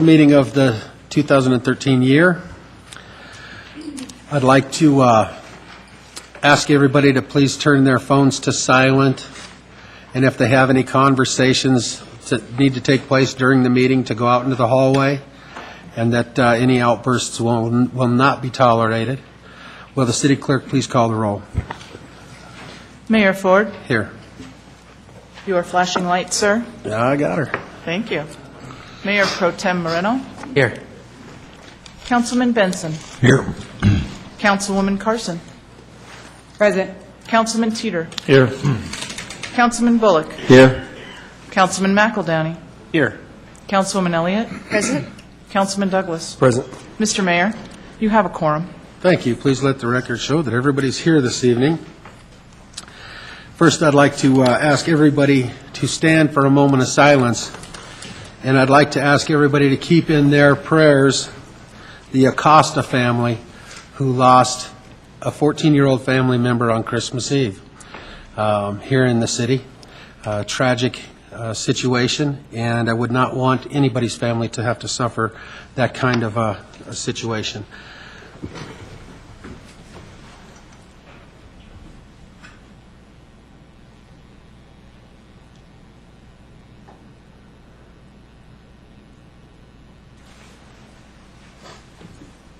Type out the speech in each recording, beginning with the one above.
Meeting of the 2013 year. I'd like to ask everybody to please turn their phones to silent, and if they have any conversations that need to take place during the meeting, to go out into the hallway, and that any outbursts will not be tolerated. Will the city clerk please call the roll? Mayor Ford, Here. your flashing light, sir. Yeah, I got her. Thank you. Mayor Pro Tem Moreno, Here. Councilman Benson, Here. Councilwoman Carson, Present. Councilman Teeter, Here. Councilman Bullock, Here. Councilman McEldowney, Here. Councilwoman Elliott, Present. Councilman Douglas. Present. Mr. Mayor, you have a quorum. Thank you. Please let the record show that everybody's here this evening. First, I'd like to ask everybody to stand for a moment of silence, and I'd like to ask everybody to keep in their prayers the Acosta family who lost a 14-year-old family member on Christmas Eve here in the city. Tragic situation, and I would not want anybody's family to have to suffer that kind of a situation.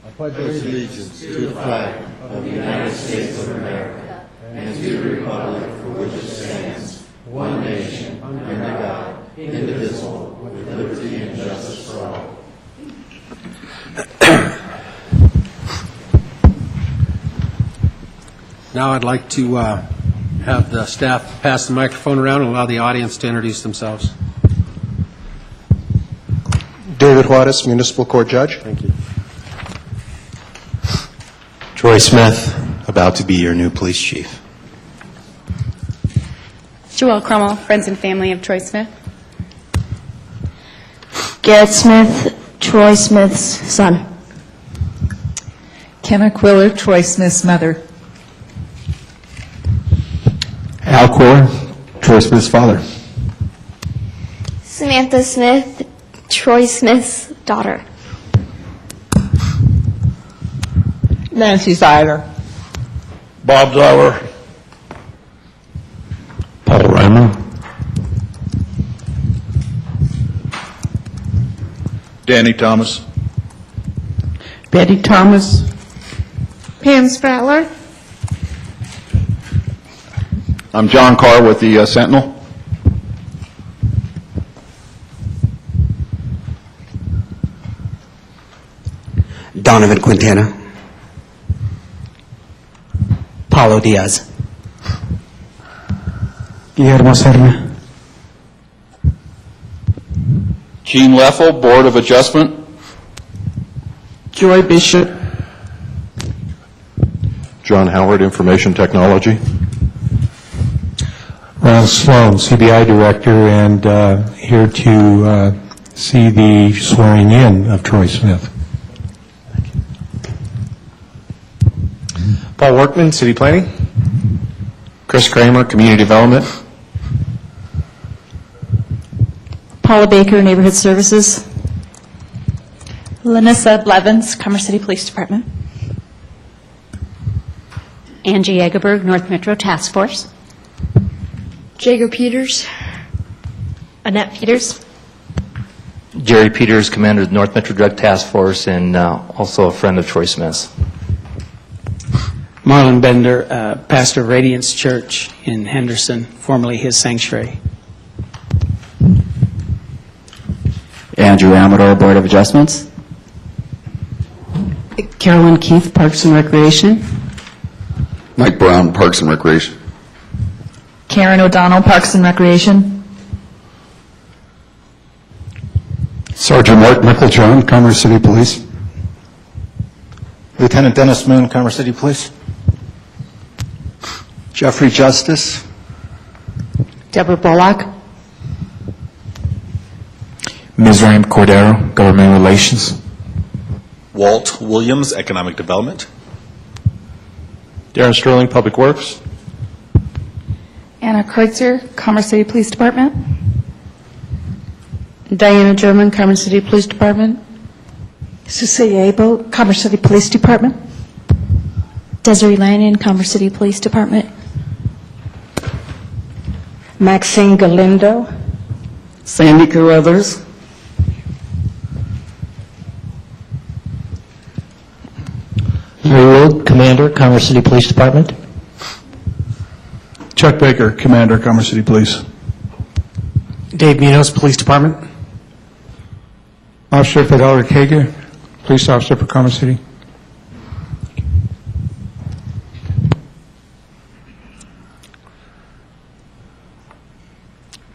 I pledge allegiance to the flag of the United States of America and to the republic for which it stands, one nation, under God, indivisible, with liberty and justice for all. Now I'd like to have the staff pass the microphone around and allow the audience to introduce themselves. David Juarez, Municipal Court Judge. Thank you. Troy Smith, about to be your new police chief. Joelle Crummell, friends and family of Troy Smith. Garrett Smith, Troy Smith's son. Kenna Quiller, Troy Smith's mother. Al Core, Troy Smith's father. Samantha Smith, Troy Smith's daughter. Nancy Seiler. Bob Zower. Paul Reimer. Danny Thomas. Betty Thomas. Pam Spratler. I'm John Carr with the Sentinel. Donovan Quintana. Paulo Diaz. Guillermo Serna. Gene Leffel, Board of Adjustment. Joy Bishop. John Howard, Information Technology. Ron Sloan, CBI Director, and here to see the swearing in of Troy Smith. Paul Workman, City Planning. Chris Kramer, Community Development. Paula Baker, Neighborhood Services. Lanissa Blevins, Commerce City Police Department. Angie Egerberg, North Metro Task Force. Jager Peters. Annette Peters. Jerry Peters, Commander of the North Metro Drug Task Force, and also a friend of Troy Smith's. Marlon Bender, pastor of Radiance Church in Henderson, formerly his sanctuary. Andrew Amador, Board of Adjustments. Carolyn Keith, Parks and Recreation. Mike Brown, Parks and Recreation. Karen O'Donnell, Parks and Recreation. Sergeant Mark Mickeljohn, Commerce City Police. Lieutenant Dennis Moon, Commerce City Police. Jeffrey Justice. Deborah Bullock. Mizraim Cordero, Government Relations. Walt Williams, Economic Development. Darren Sterling, Public Works. Anna Kreutzer, Commerce City Police Department. Diana German, Commerce City Police Department. Susie Abel, Commerce City Police Department. Desiree Lanyon, Commerce City Police Department. Maxine Galindo. Sandy Carruthers. Larry Wood, Commander, Commerce City Police Department. Chuck Baker, Commander, Commerce City Police. Dave Munoz, Police Department. Officer Fidel Ortega, Police Officer for Commerce City.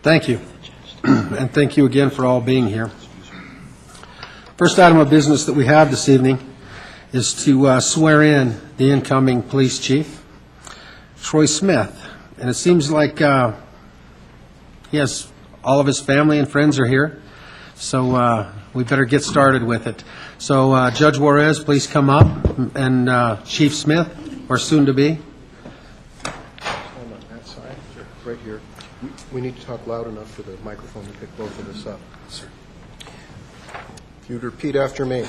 Thank you. And thank you again for all being here. First item of business that we have this evening is to swear in the incoming police chief, Troy Smith. And it seems like he has all of his family and friends are here, so we better get started with it. So Judge Juarez, please come up, and Chief Smith, or soon to be. Right here. We need to talk loud enough for the microphone to pick both of us up. Sir. If you'd repeat after me.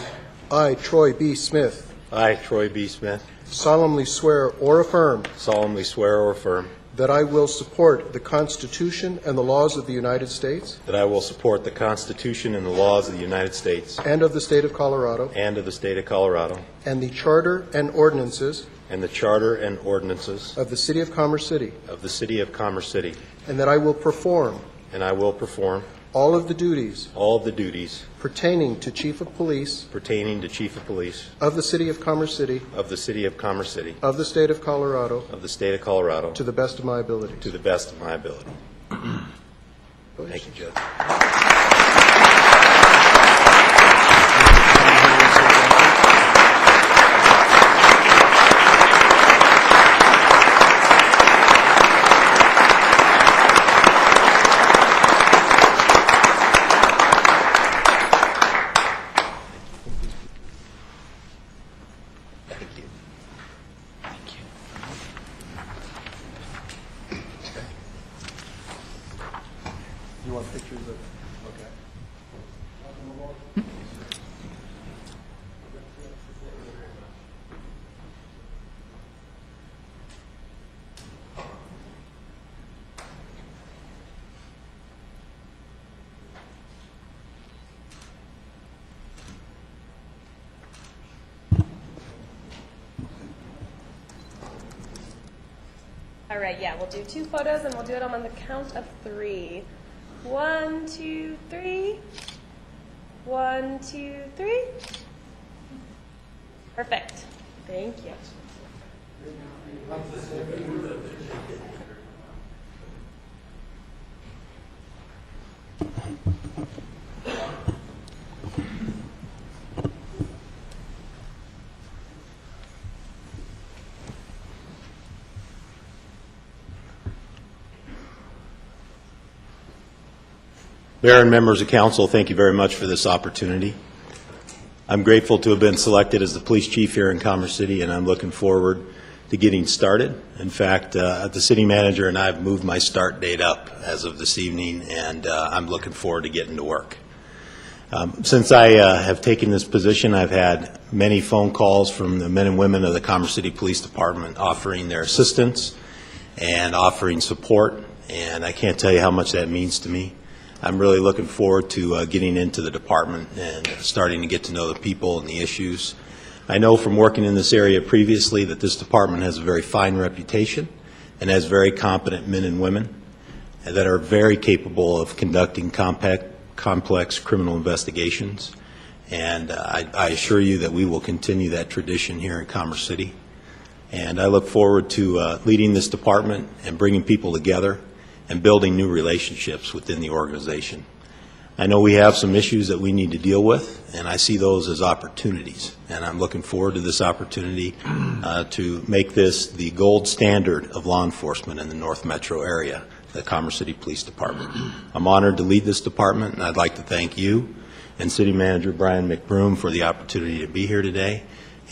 I, Troy B. Smith, I, Troy B. Smith, solemnly swear or affirm solemnly swear or affirm that I will support the Constitution and the laws of the United States that I will support the Constitution and the laws of the United States and of the state of Colorado and of the state of Colorado and the charter and ordinances and the charter and ordinances of the city of Commerce City, of the city of Commerce City, and that I will perform all of the duties pertaining to Chief of Police pertaining to Chief of Police of the city of Commerce City of the city of Commerce City of the state of Colorado of the state of Colorado to the best of my ability. to the best of my ability. Thank you, Judge. You want pictures of? Okay. All right, yeah, we'll do 2 photos and we'll do it on the count of 3. 1, 2, 3. 1, 2, 3. Perfect. Thank you. Mayor and members of council, thank you very much for this opportunity. I'm grateful to have been selected as the police chief here in Commerce City, and I'm looking forward to getting started. In fact, the city manager and I have moved my start date up as of this evening, and I'm looking forward to getting to work. Since I have taken this position, I've had many phone calls from the men and women of the Commerce City Police Department offering their assistance and offering support, and I can't tell you how much that means to me. I'm really looking forward to getting into the department and starting to get to know the people and the issues. I know from working in this area previously that this department has a very fine reputation and has very competent men and women that are very capable of conducting complex criminal investigations. And I assure you that we will continue that tradition here in Commerce City. And I look forward to leading this department and bringing people together and building new relationships within the organization. I know we have some issues that we need to deal with, and I see those as opportunities. And I'm looking forward to this opportunity to make this the gold standard of law enforcement in the North Metro area, the Commerce City Police Department. I'm honored to lead this department, and I'd like to thank you and City Manager Brian McBroom for the opportunity to be here today,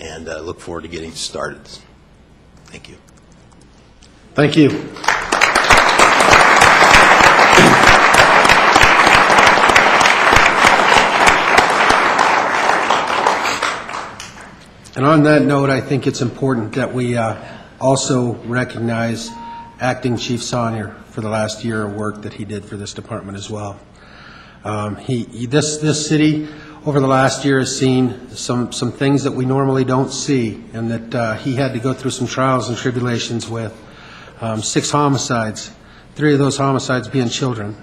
and look forward to getting started. Thank you. Thank you. And on that note, I think it's important that we also recognize Acting Chief Saunier for the last year of work that he did for this department as well. This city over the last year has seen some things that we normally don't see, and that he had to go through some trials and tribulations with. 6 homicides, 3 of those homicides being children.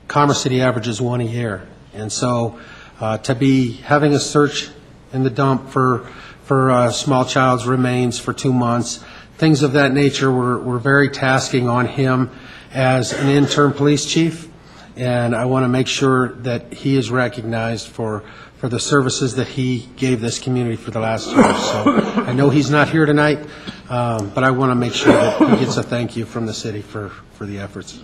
Commerce City averages 1 a year. And so to be having a search in the dump for a small child's remains for 2 months, things of that nature were very tasking on him as an interim police chief. And I want to make sure that he is recognized for the services that he gave this community for the last year. So I know he's not here tonight, but I want to make sure that he gets a thank you from the city for the efforts.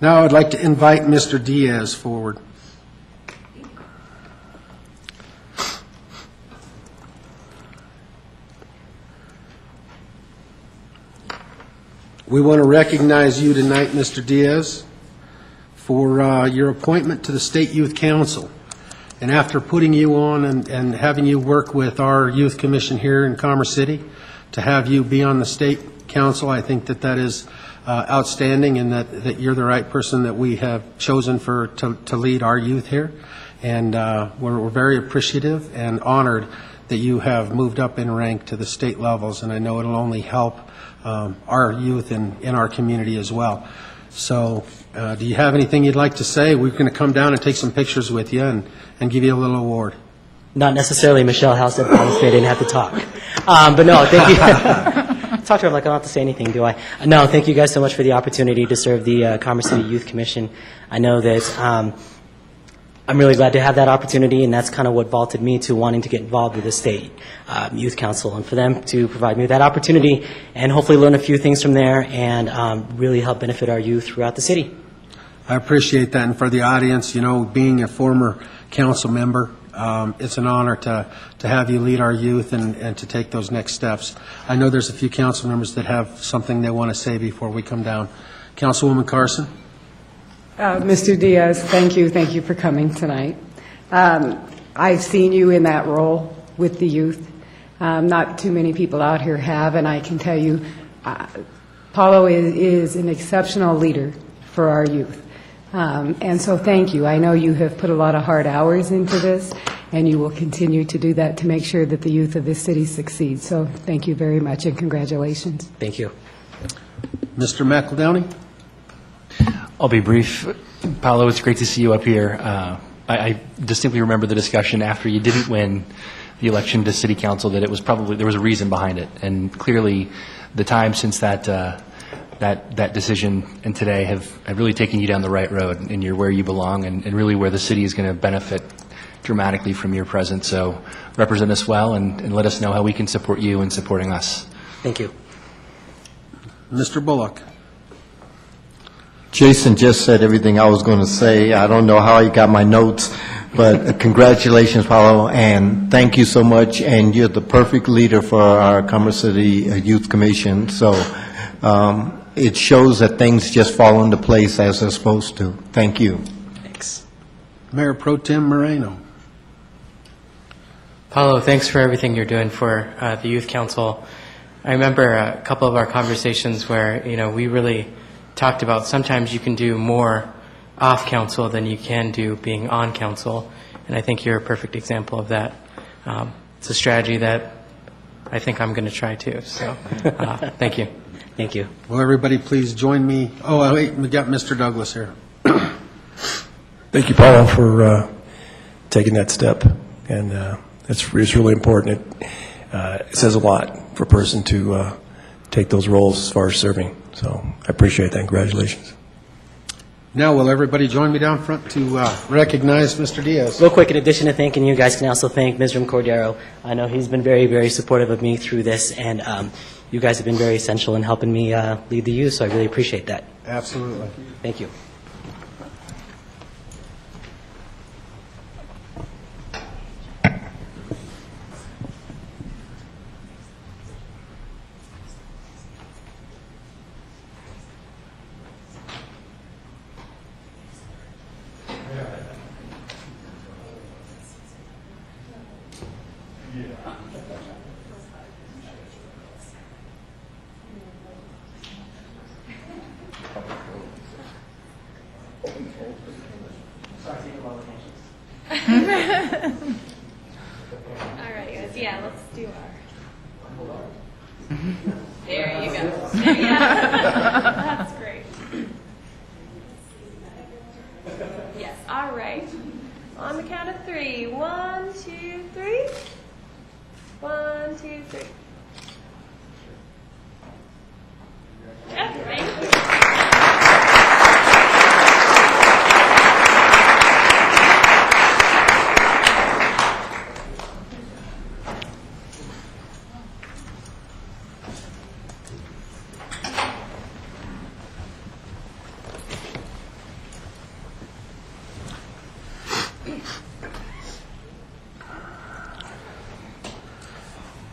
Now I'd like to invite Mr. Diaz forward. We want to recognize you tonight, Mr. Diaz, for your appointment to the State Youth Council. And after putting you on and having you work with our Youth Commission here in Commerce City, to have you be on the State Council, I think that is outstanding, and that you're the right person that we have chosen to lead our youth here. And we're very appreciative and honored that you have moved up in rank to the state levels, and I know it'll only help our youth in our community as well. So do you have anything you'd like to say? We're going to come down and take some pictures with you and give you a little award. Not necessarily. Michelle House said promised me I didn't have to talk. But no, thank you. Talk to her like I don't have to say anything, do I? No, thank you guys so much for the opportunity to serve the Commerce City Youth Commission. I know that I'm really glad to have that opportunity, and that's kind of what vaulted me to wanting to get involved with the State Youth Council, and for them to provide me with that opportunity and hopefully learn a few things from there and really help benefit our youth throughout the city. I appreciate that, and for the audience, being a former council member, it's an honor to have you lead our youth and to take those next steps. I know there's a few council members that have something they want to say before we come down. Councilwoman Carson. Mr. Diaz, thank you for coming tonight. I've seen you in that role with the youth. Not too many people out here have, and I can tell you, Paulo is an exceptional leader for our youth. And so thank you. I know you have put a lot of hard hours into this, and you will continue to do that to make sure that the youth of this city succeed. So thank you very much, and congratulations. Thank you. Mr. McEldowney? I'll be brief. Paulo, it's great to see you up here. I distinctly remember the discussion after you didn't win the election to City Council that it was probably, there was a reason behind it. And clearly the time since that decision and today have really taken you down the right road, and you're where you belong and really where the city is going to benefit dramatically from your presence. So represent us well and let us know how we can support you in supporting us. Thank you. Mr. Bullock. Jason just said everything I was going to say. I don't know how he got my notes, but congratulations, Paulo, and thank you so much. And you're the perfect leader for our Commerce City Youth Commission. So it shows that things just fall into place as they're supposed to. Thank you. Thanks. Mayor Pro Tem Moreno. Paulo, thanks for everything you're doing for the Youth Council. I remember a couple of our conversations where, we really talked about sometimes you can do more off council than you can do being on council, and I think you're a perfect example of that. It's a strategy that I think I'm going to try too. So, thank you. Thank you. Will everybody please join me? Oh, wait, we got Mr. Douglas here. Thank you, Paulo, for taking that step, and it's really important. It says a lot for a person to take those roles as far as serving. So I appreciate that. Congratulations. Now, will everybody join me down front to recognize Mr. Diaz? Real quick, in addition to thanking you, guys can also thank Mr. Cordero. I know he's been very, very supportive of me through this, and you guys have been very essential in helping me lead the youth, so I really appreciate that. Absolutely. Thank you. right, guys. Yeah, let's do our. There you go. There you go. That's great. Yes. All right. On the count of 3. 1, 2, 3. 1, 2, 3. Yeah, thank you.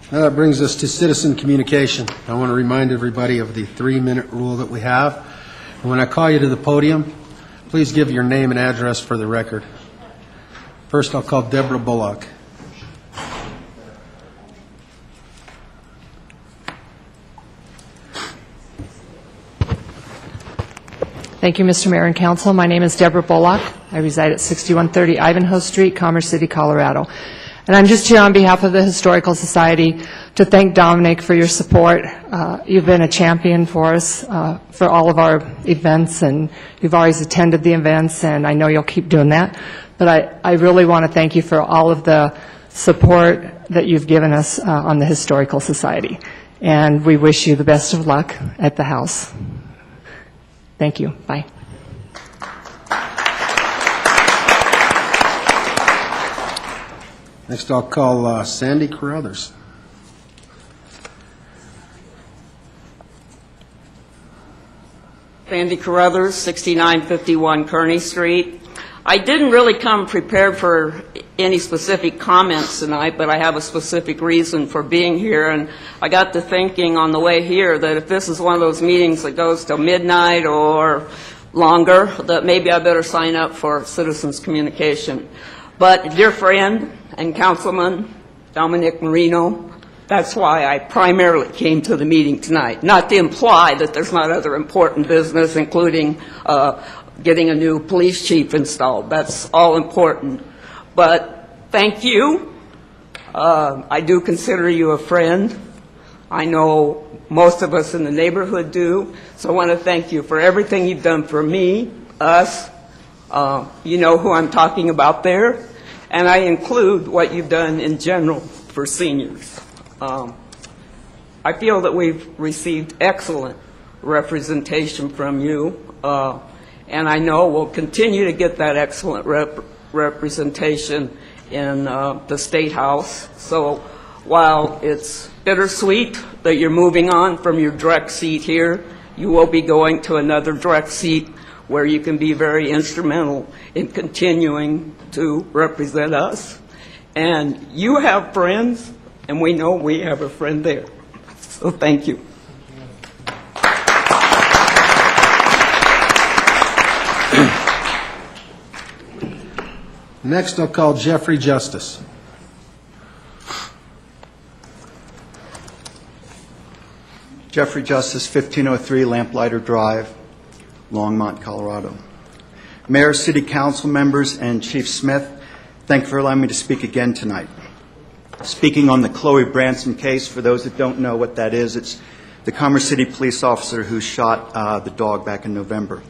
Now that brings us to citizen communication. I want to remind everybody of the 3-minute rule that we have. And when I call you to the podium, please give your name and address for the record. First, I'll call Deborah Bullock. Thank you, Mr. Mayor and Council. My name is Deborah Bullock. I reside at 6130 Ivanhoe Street, Commerce City, Colorado. And I'm just here on behalf of the Historical Society to thank Dominic for your support. You've been a champion for us for all of our events, and you've always attended the events, and I know you'll keep doing that. But I really want to thank you for all of the support that you've given us on the Historical Society. And we wish you the best of luck at the House. Thank you. Bye. Next, I'll call Sandy Carruthers. Sandy Carruthers, 6951 Kearney Street. I didn't really come prepared for any specific comments tonight, but I have a specific reason for being here. And I got to thinking on the way here that if this is one of those meetings that goes till midnight or longer, that maybe I better sign up for citizens communication. But dear friend and Councilman Dominic Marino, that's why I primarily came to the meeting tonight, not to imply that there's not other important business, including getting a new police chief installed. That's all important. But thank you. I do consider you a friend. I know most of us in the neighborhood do. So I want to thank you for everything you've done for me, us. You know who I'm talking about there. And I include what you've done in general for seniors. I feel that we've received excellent representation from you, and I know we'll continue to get that excellent representation in the State House. So while it's bittersweet that you're moving on from your direct seat here, you will be going to another direct seat where you can be very instrumental in continuing to represent us. And you have friends, and we know we have a friend there. So thank you. Next, I'll call Jeffrey Justice. Jeffrey Justice, 1503 Lamplighter Drive, Longmont, Colorado. Mayor, City Council members, and Chief Smith, thank you for allowing me to speak again tonight. Speaking on the Chloe Branson case, for those that don't know what that is, it's the Commerce City police officer who shot the dog back in November.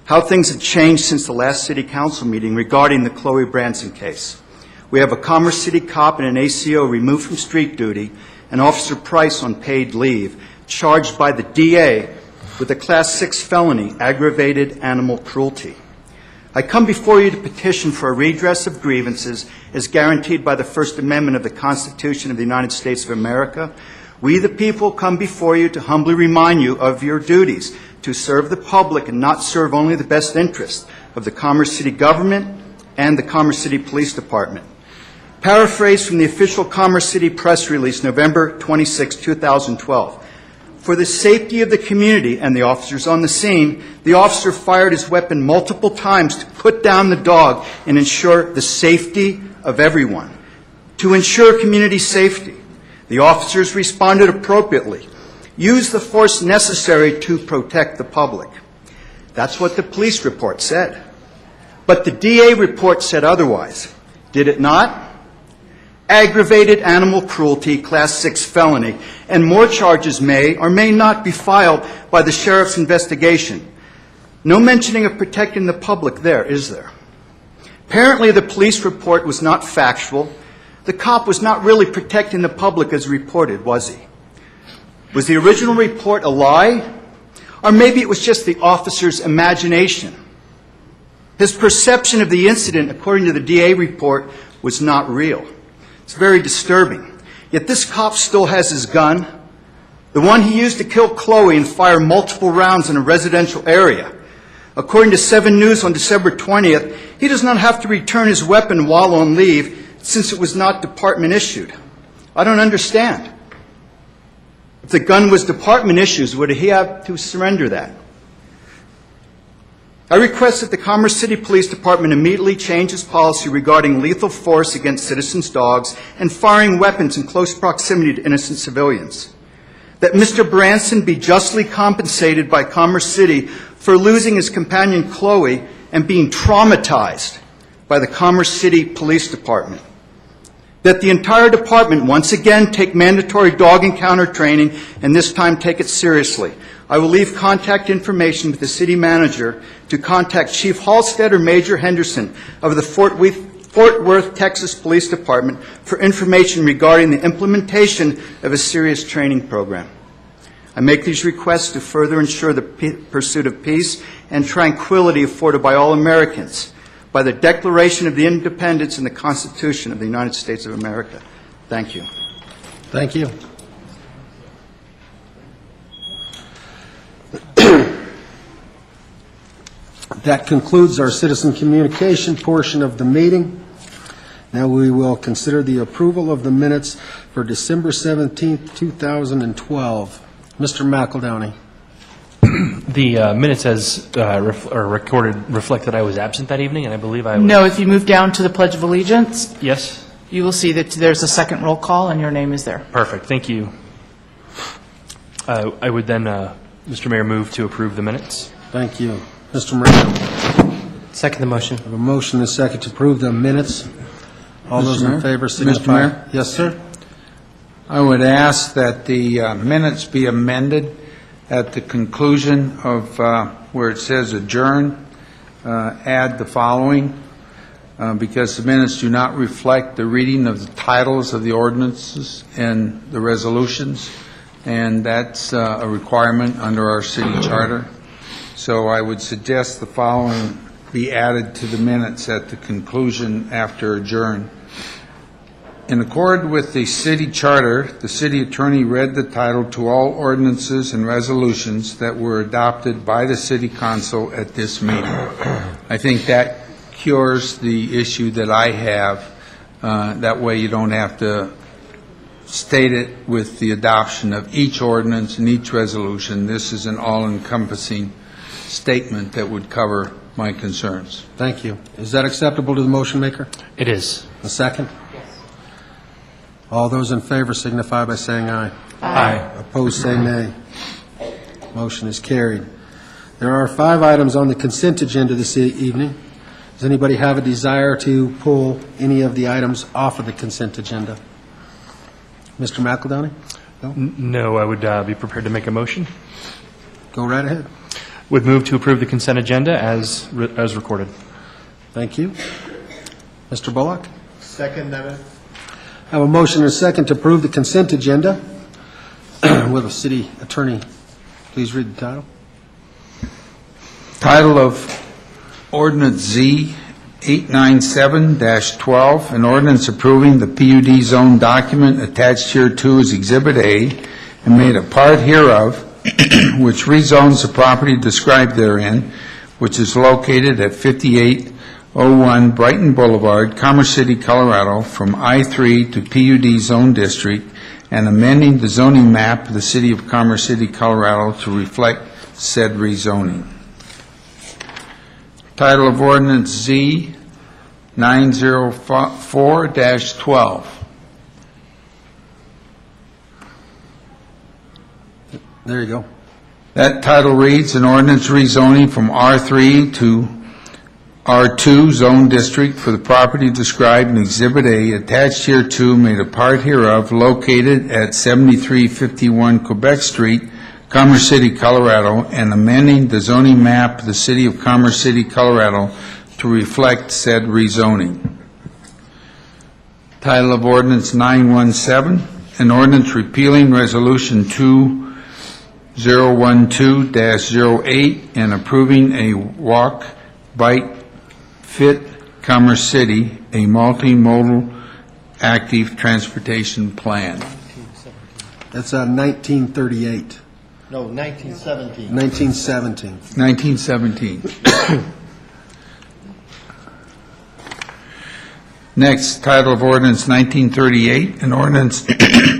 How things have changed since the last City Council meeting regarding the Chloe Branson case. We have a Commerce City cop and an ACO removed from street duty, and Officer Price on paid leave, charged by the DA with a Class 6 felony, aggravated animal cruelty. I come before you to petition for a redress of grievances as guaranteed by the First Amendment of the Constitution of the United States of America. We, the people, come before you to humbly remind you of your duties to serve the public and not serve only the best interests of the Commerce City government and the Commerce City Police Department. Paraphrased from the official Commerce City press release, November 26, 2012. For the safety of the community and the officers on the scene, the officer fired his weapon multiple times to put down the dog and ensure the safety of everyone. To ensure community safety, the officers responded appropriately, used the force necessary to protect the public. That's what the police report said. But the DA report said otherwise. Did it not? Aggravated animal cruelty, Class 6 felony, and more charges may or may not be filed by the sheriff's investigation. No mentioning of protecting the public there, is there? Apparently, the police report was not factual. The cop was not really protecting the public as reported, was he? Was the original report a lie? Or maybe it was just the officer's imagination. His perception of the incident, according to the DA report, was not real. It's very disturbing. Yet this cop still has his gun, the one he used to kill Chloe and fire multiple rounds in a residential area. According to 7 News on December 20th, he does not have to return his weapon while on leave since it was not department issued. I don't understand. If the gun was department issued, would he have to surrender that? I request that the Commerce City Police Department immediately change its policy regarding lethal force against citizens' dogs and firing weapons in close proximity to innocent civilians. That Mr. Branson be justly compensated by Commerce City for losing his companion Chloe and being traumatized by the Commerce City Police Department. That the entire department once again take mandatory dog encounter training and this time take it seriously. I will leave contact information with the city manager to contact Chief Halstead or Major Henderson of the Fort Worth, Texas Police Department for information regarding the implementation of a serious training program. I make these requests to further ensure the pursuit of peace and tranquility afforded by all Americans by the Declaration of the Independence and the Constitution of the United States of America. Thank you. Thank you. That concludes our citizen communication portion of the meeting. Now we will consider the approval of the minutes for December 17th, 2012. Mr. McEldowney. The minutes as recorded reflect that I was absent that evening, and I believe I was... No, if you move down to the Pledge of Allegiance, Yes? you will see that there's a second roll call, and your name is there. Perfect, thank you. I would then, Mr. Mayor, move to approve the minutes. Thank you. Mr. Moreno. Second the motion. I have a motion and a second to approve the minutes. All Mr. those in Mayor? favor Mr. signify. Mayor? Yes, sir. I would ask that the minutes be amended at the conclusion of where it says adjourn, add the following, because the minutes do not reflect the reading of the titles of the ordinances and the resolutions, and that's a requirement under our city charter. So I would suggest the following be added to the minutes at the conclusion after adjourn. In accord with the city charter, the city attorney read the title to all ordinances and resolutions that were adopted by the city council at this meeting. I think that cures the issue that I have. That way you don't have to state it with the adoption of each ordinance and each resolution. This is an all-encompassing statement that would cover my concerns. Thank you. Is that acceptable to the motion maker? It is. A second? All those in favor signify by saying aye. Aye. Opposed, say nay. Motion is carried. There are 5 items on the consent agenda this evening. Does anybody have a desire to pull any of the items off of the consent agenda? Mr. McEldowney? No, I would be prepared to make a motion. Go right ahead. Would move to approve the consent agenda as recorded. Thank you. Mr. Bullock? Second, Nevin. I have a motion and a second to approve the consent agenda. Will the city attorney please read the title? Title of Ordinance Z 897-12, an ordinance approving the PUD zone document attached hereto as Exhibit A and made a part hereof, which rezones the property described therein, which is located at 5801 Brighton Boulevard, Commerce City, Colorado, from I-3 to PUD Zone District, and amending the zoning map of the City of Commerce City, Colorado to reflect said rezoning. Title of Ordinance Z 904-12. There you go. That title reads, an ordinance rezoning from R3 to R2 Zone District for the property described in Exhibit A, attached hereto, made a part hereof, located at 7351 Quebec Street, Commerce City, Colorado, and amending the zoning map of the City of Commerce City, Colorado to reflect said rezoning. Title of Ordinance 917, an ordinance repealing Resolution 2012-08 and approving a walk, bike, fit Commerce City, a multimodal active transportation plan. That's 1938. No, 1917. 1917. 1917. Next, title of ordinance 1938, an ordinance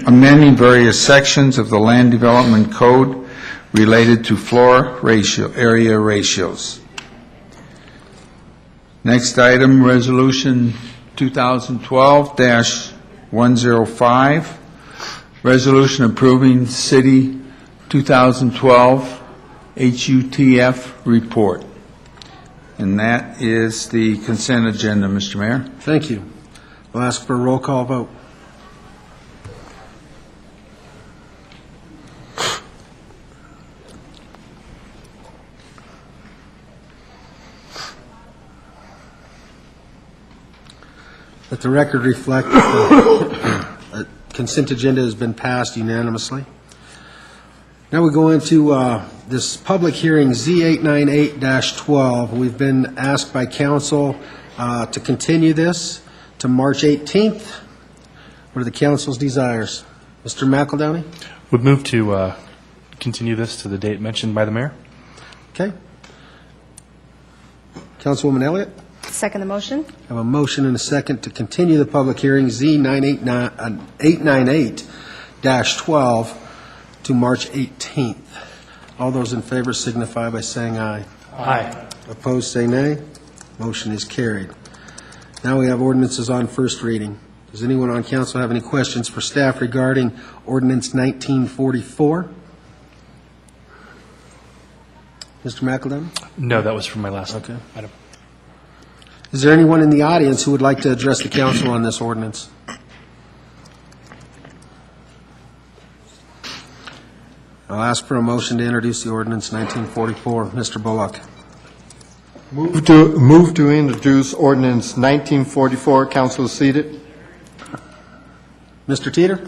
amending various sections of the Land Development Code related to floor area ratios. Next item, Resolution 2012-105, resolution approving City 2012 HUTF report. And that is the consent agenda, Mr. Mayor. Thank you. I'll ask for a roll call vote. Let the record reflect that the consent agenda has been passed unanimously. Now we go into this public hearing Z898-12. We've been asked by council to continue this to March 18th. What are the council's desires? Mr. McEldowney? Would move to continue this to the date mentioned by the mayor. Okay. Councilwoman Elliott? Second the motion. I have a motion and a second to continue the public hearing Z898-12 to March 18th. All those in favor signify by saying aye. Aye. Opposed, say nay. Motion is carried. Now we have ordinances on first reading. Does anyone on council have any questions for staff regarding ordinance 1944? Mr. McEldowney? No, that was from my last Okay. item. Is there anyone in the audience who would like to address the council on this ordinance? I'll ask for a motion to introduce the ordinance 1944. Mr. Bullock. Move to introduce ordinance 1944. Council is seated. Mr. Teeter?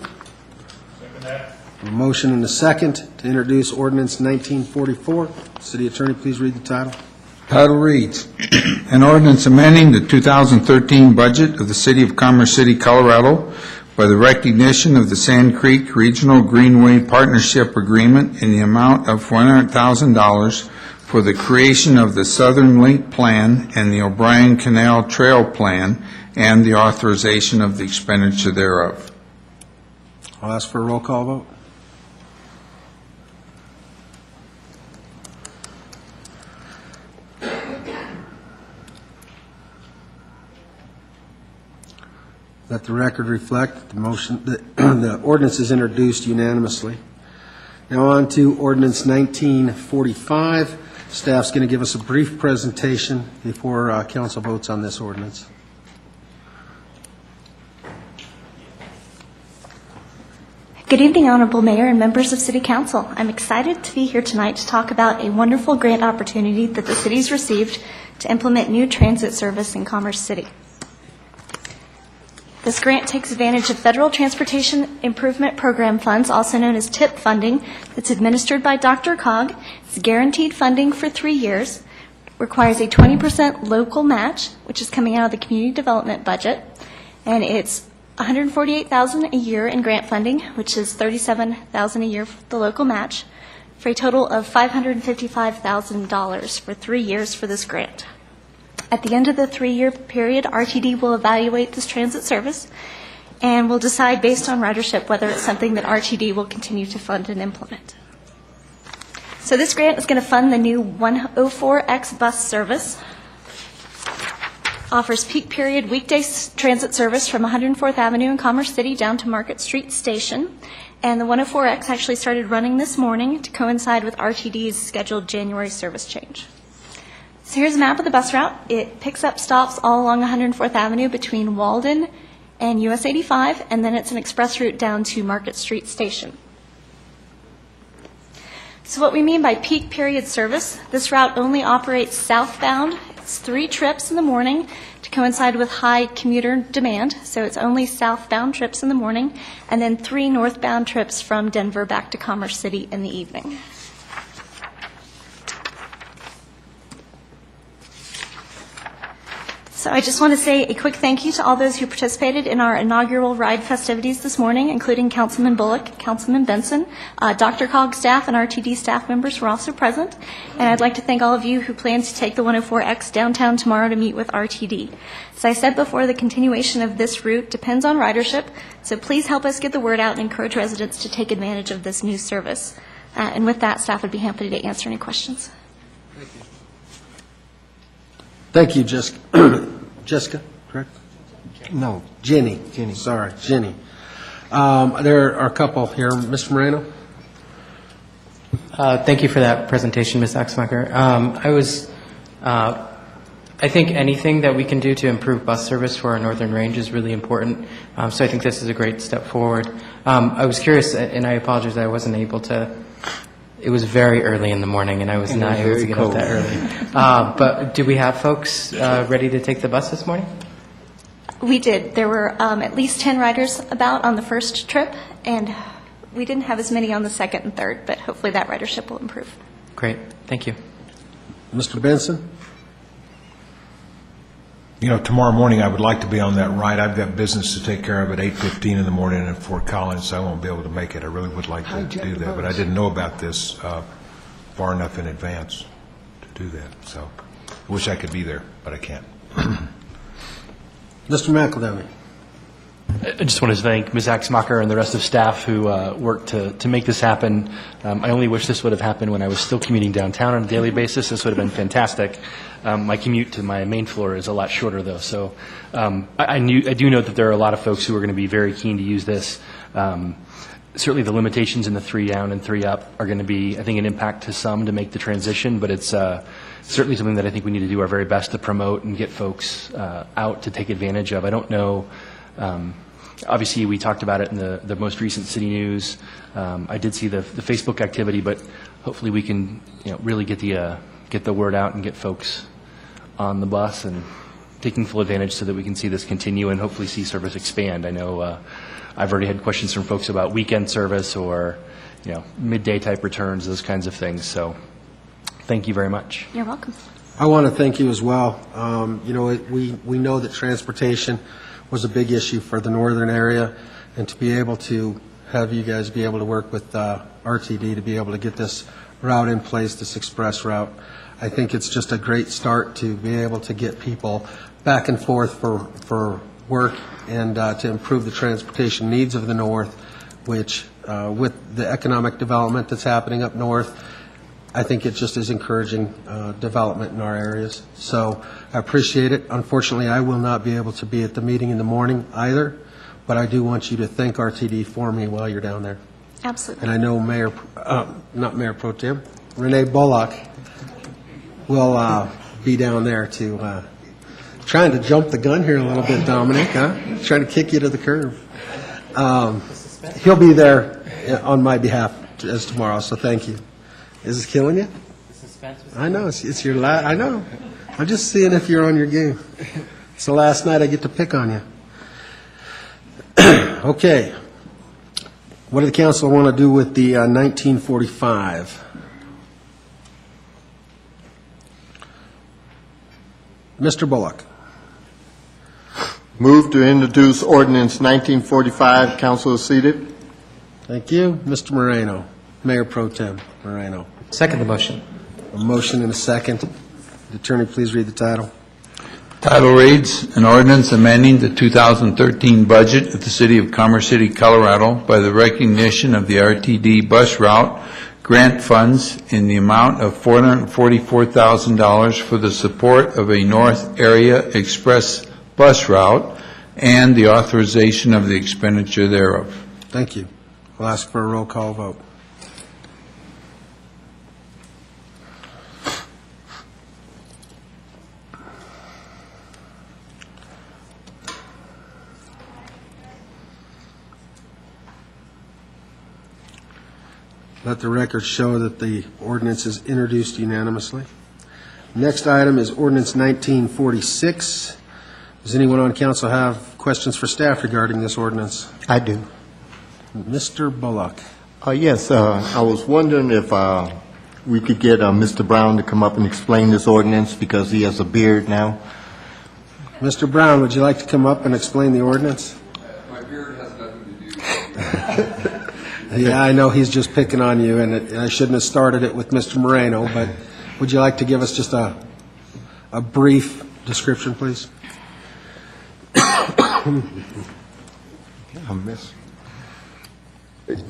A motion and a second to introduce ordinance 1944. City Attorney, please read the title. Title reads, an ordinance amending the 2013 budget of the City of Commerce City, Colorado by the recognition of the Sand Creek Regional Greenway Partnership Agreement in the amount of $100,000 for the creation of the Southern Link Plan and the O'Brien Canal Trail Plan and the authorization of the expenditure thereof. I'll ask for a roll call vote. Let the record reflect the motion, the ordinance is introduced unanimously. Now on to ordinance 1945. Staff's going to give us a brief presentation before council votes on this ordinance. Good evening, Honorable Mayor and members of City Council. I'm excited to be here tonight to talk about a wonderful grant opportunity that the city's received to implement new transit service in Commerce City. This grant takes advantage of Federal Transportation Improvement Program funds, also known as TIP funding, that's administered by DRCOG. It's guaranteed funding for 3 years, requires a 20% local match, which is coming out of the community development budget, and it's $148,000 a year in grant funding, which is $37,000 a year for the local match, for a total of $555,000 for 3 years for this grant. At the end of the 3-year period, RTD will evaluate this transit service and will decide based on ridership whether it's something that RTD will continue to fund and implement. So this grant is going to fund the new 104X bus service. Offers peak period weekday transit service from 104th Avenue in Commerce City down to Market Street Station. And the 104X actually started running this morning to coincide with RTD's scheduled January service change. So here's a map of the bus route. It picks up stops all along 104th Avenue between Walden and US 85, and then it's an express route down to Market Street Station. So what we mean by peak period service, this route only operates southbound. It's 3 trips in the morning to coincide with high commuter demand, so it's only southbound trips in the morning, and then 3 northbound trips from Denver back to Commerce City in the evening. So I just want to say a quick thank you to all those who participated in our inaugural ride festivities this morning, including Councilman Bullock, Councilman Benson, Dr. Cog staff and RTD staff members were also present. And I'd like to thank all of you who plan to take the 104X downtown tomorrow to meet with RTD. As I said before, the continuation of this route depends on ridership, so please help us get the word out and encourage residents to take advantage of this new service. And with that, staff would be happy to answer any questions. Thank you, Jessica. Jessica, correct? No, Jenny. Sorry, Jenny. There are a couple here. Mr. Moreno? Thank you for that presentation, Ms. Axmacher. I think anything that we can do to improve bus service for our northern range is really important. So I think this is a great step forward. I was curious, and I apologize that I wasn't able to. It was very early in the morning, and I was not able to get up that early. But do we have folks ready to take the bus this morning? We did. There were at least 10 riders about on the first trip, and we didn't have as many on the second and third, but hopefully that ridership will improve. Great. Thank you. Mr. Benson? You know, tomorrow morning I would like to be on that ride. I've got business to take care of at 8:15 in the morning in Fort Collins, so I won't be able to make it. I really would like to do that, but I didn't know about this far enough in advance to do that. So I wish I could be there, but I can't. Mr. McEldowney. I just want to thank Ms. Axmacher and the rest of staff who worked to make this happen. I only wish this would have happened when I was still commuting downtown on a daily basis. This would have been fantastic. My commute to my main floor is a lot shorter, though. So I do know that there are a lot of folks who are going to be very keen to use this. Certainly the limitations in the 3 down and 3 up are going to be, I think, an impact to some to make the transition, but it's certainly something that I think we need to do our very best to promote and get folks out to take advantage of. I don't know. Obviously, we talked about it in the most recent city news. I did see the Facebook activity, but hopefully we can really get the word out and get folks on the bus and taking full advantage so that we can see this continue and hopefully see service expand. I know I've already had questions from folks about weekend service or midday type returns, those kinds of things. So thank you very much. You're welcome. I want to thank you as well. We know that transportation was a big issue for the northern area, and to be able to have you guys be able to work with RTD to be able to get this route in place, this express route, I think it's just a great start to be able to get people back and forth for work and to improve the transportation needs of the north, which with the economic development that's happening up north, I think it just is encouraging development in our areas. So I appreciate it. Unfortunately, I will not be able to be at the meeting in the morning either, but I do want you to thank RTD for me while you're down there. Absolutely. And I know not Mayor Pro Tem, Renee Bullock will be down there to trying to jump the gun here a little bit, Dominic, huh? Trying to kick you to the curb. He'll be there on my behalf as tomorrow, so thank you. Is this killing you? I know. It's your last. I know. I'm just seeing if you're on your game. It's the last night I get to pick on you. Okay. What do the council want to do with the 1945? Mr. Bullock. Move to introduce ordinance 1945. Council is seated. Thank you. Mr. Moreno, Mayor Pro Tem Moreno. Second the motion. A motion and a second. The attorney, please read the title. Title reads, an ordinance amending the 2013 budget of the City of Commerce City, Colorado by the recognition of the RTD bus route grant funds in the amount of $444,000 for the support of a North Area Express bus route and the authorization of the expenditure thereof. Thank you. We'll ask for a roll call vote. Let the record show that the ordinance is introduced unanimously. Next item is ordinance 1946. Does anyone on council have questions for staff regarding this ordinance? I do. Mr. Bullock. Yes, I was wondering if we could get Mr. Brown to come up and explain this ordinance because he has a beard now. Mr. Brown, would you like to come up and explain the ordinance? My beard has nothing to do with it. Yeah, I know he's just picking on you, and I shouldn't have started it with Mr. Moreno, but would you like to give us just a brief description, please?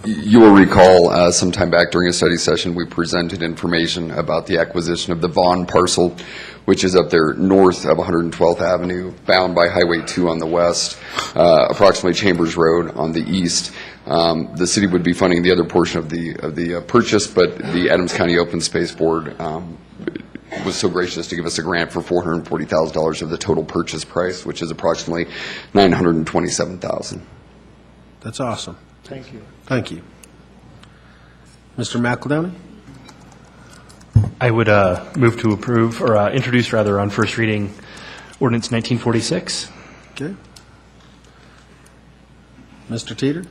You will recall sometime back during a study session, we presented information about the acquisition of the Vaughn parcel, which is up there north of 112th Avenue, bound by Highway 2 on the west, approximately Chambers Road on the east. The city would be funding the other portion of the purchase, but the Adams County Open Space Board was so gracious to give us a grant for $440,000 of the total purchase price, which is approximately $927,000. That's awesome. Thank you. Thank you. Mr. McEldowney? I would move to approve, or introduce rather, on first reading, ordinance 1946. Okay. Mr. Teeter?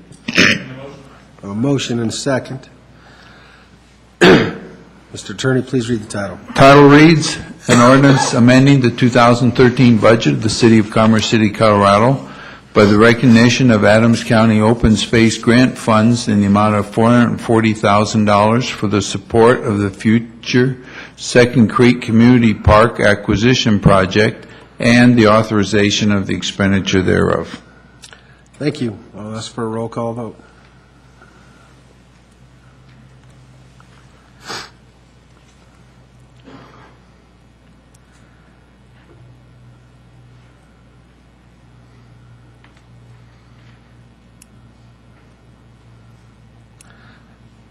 A motion and a second. Mr. Attorney, please read the title. Title reads, an ordinance amending the 2013 budget of the City of Commerce City, Colorado by the recognition of Adams County Open Space Grant Funds in the amount of $440,000 for the support of the future Second Creek Community Park acquisition project and the authorization of the expenditure thereof. Thank you. I'll ask for a roll call vote.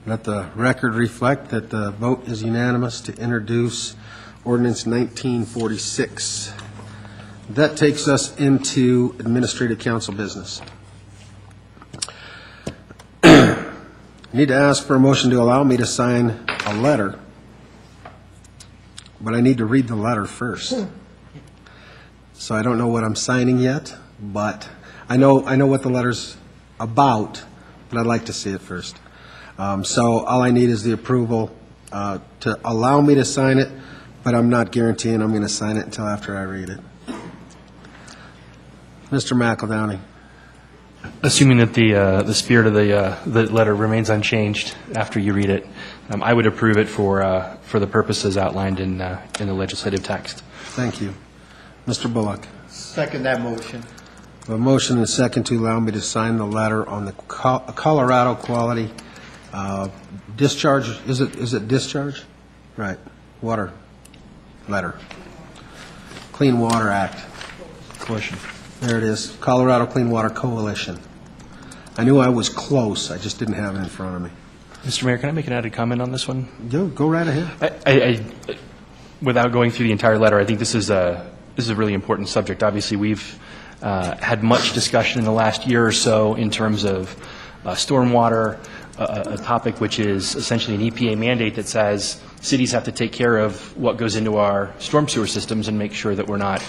Let the record reflect that the vote is unanimous to introduce ordinance 1946. That takes us into administrative council business. Need to ask for a motion to allow me to sign a letter, but I need to read the letter first. So I don't know what I'm signing yet, but I know what the letter's about, but I'd like to see it first. So all I need is the approval to allow me to sign it, but I'm not guaranteeing I'm going to sign it until after I read it. Mr. McEldowney. Assuming that the spirit of the letter remains unchanged after you read it, I would approve it for the purposes outlined in the legislative text. Thank you. Mr. Bullock. Second that motion. A motion and a second to allow me to sign the letter on the Colorado Quality Discharge. Is it discharge? Right. Water letter. Clean Water Act. Coalition. There it is. Colorado Clean Water Coalition. I knew I was close. I just didn't have it in front of me. Mr. Mayor, can I make an added comment on this one? Go right ahead. Without going through the entire letter, I think this is a really important subject. Obviously, we've had much discussion in the last year or so in terms of stormwater, a topic which is essentially an EPA mandate that says cities have to take care of what goes into our storm sewer systems and make sure that we're not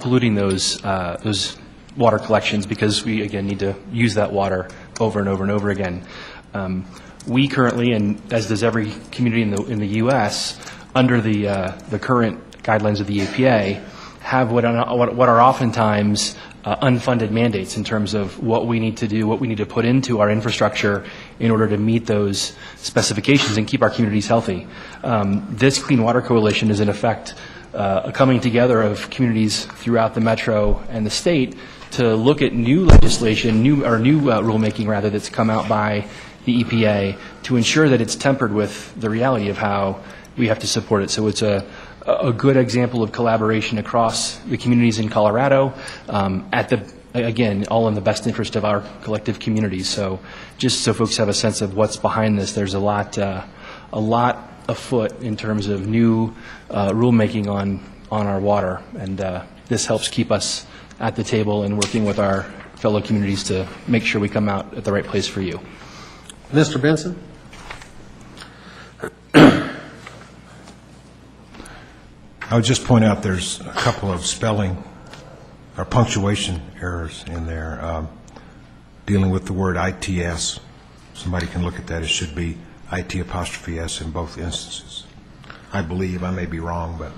polluting those water collections, because we, again, need to use that water over and over and over again. We currently, and as does every community in the U.S., under the current guidelines of the EPA, have what are oftentimes unfunded mandates in terms of what we need to do, what we need to put into our infrastructure in order to meet those specifications and keep our communities healthy. This Clean Water Coalition is, in effect, a coming together of communities throughout the metro and the state to look at new legislation, new rulemaking rather, that's come out by the EPA to ensure that it's tempered with the reality of how we have to support it. So it's a good example of collaboration across the communities in Colorado, again, all in the best interest of our collective communities. So just so folks have a sense of what's behind this, there's a lot afoot in terms of new rulemaking on our water, and this helps keep us at the table and working with our fellow communities to make sure we come out at the right place for you. Mr. Benson? I would just point out there's a couple of spelling or punctuation errors in there dealing with the word ITS. Somebody can look at that. It should be IT''S in both instances. I believe, I may be wrong, but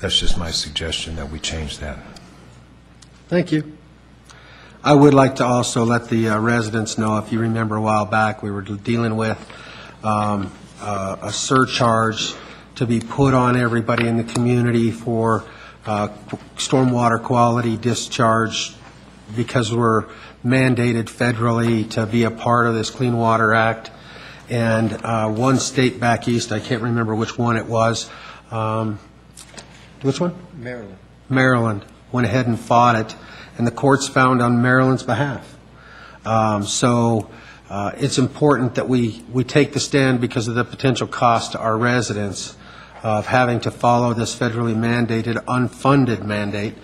that's just my suggestion that we change that. Thank you. I would like to also let the residents know, if you remember a while back, we were dealing with a surcharge to be put on everybody in the community for stormwater quality discharge because we're mandated federally to be a part of this Clean Water Act. And one state back east, I can't remember which one it was. Which one? Maryland. Maryland went ahead and fought it, and the courts found on Maryland's behalf. So it's important that we take the stand because of the potential cost to our residents of having to follow this federally mandated, unfunded mandate.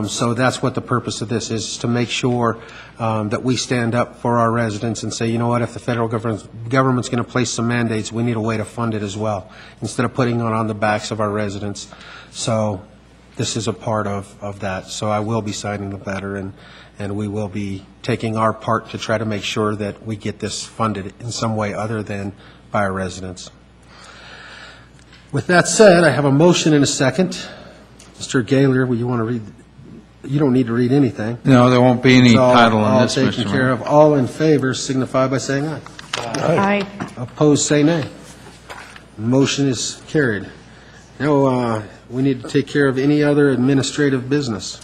So that's what the purpose of this is, to make sure that we stand up for our residents and say, you know what, if the federal government's going to place some mandates, we need a way to fund it as well, instead of putting it on the backs of our residents. So this is a part of that. So I will be signing the letter, and we will be taking our part to try to make sure that we get this funded in some way other than by our residents. With that said, I have a motion and a second. Mr. Gaylor, will you want to read? You don't need to read anything. No, there won't be any It's all- title on all this, Mr. taken Mayor. care of. All in favor signify by saying aye. Aye. Opposed, say nay. Motion is carried. Now, we need to take care of any other administrative business.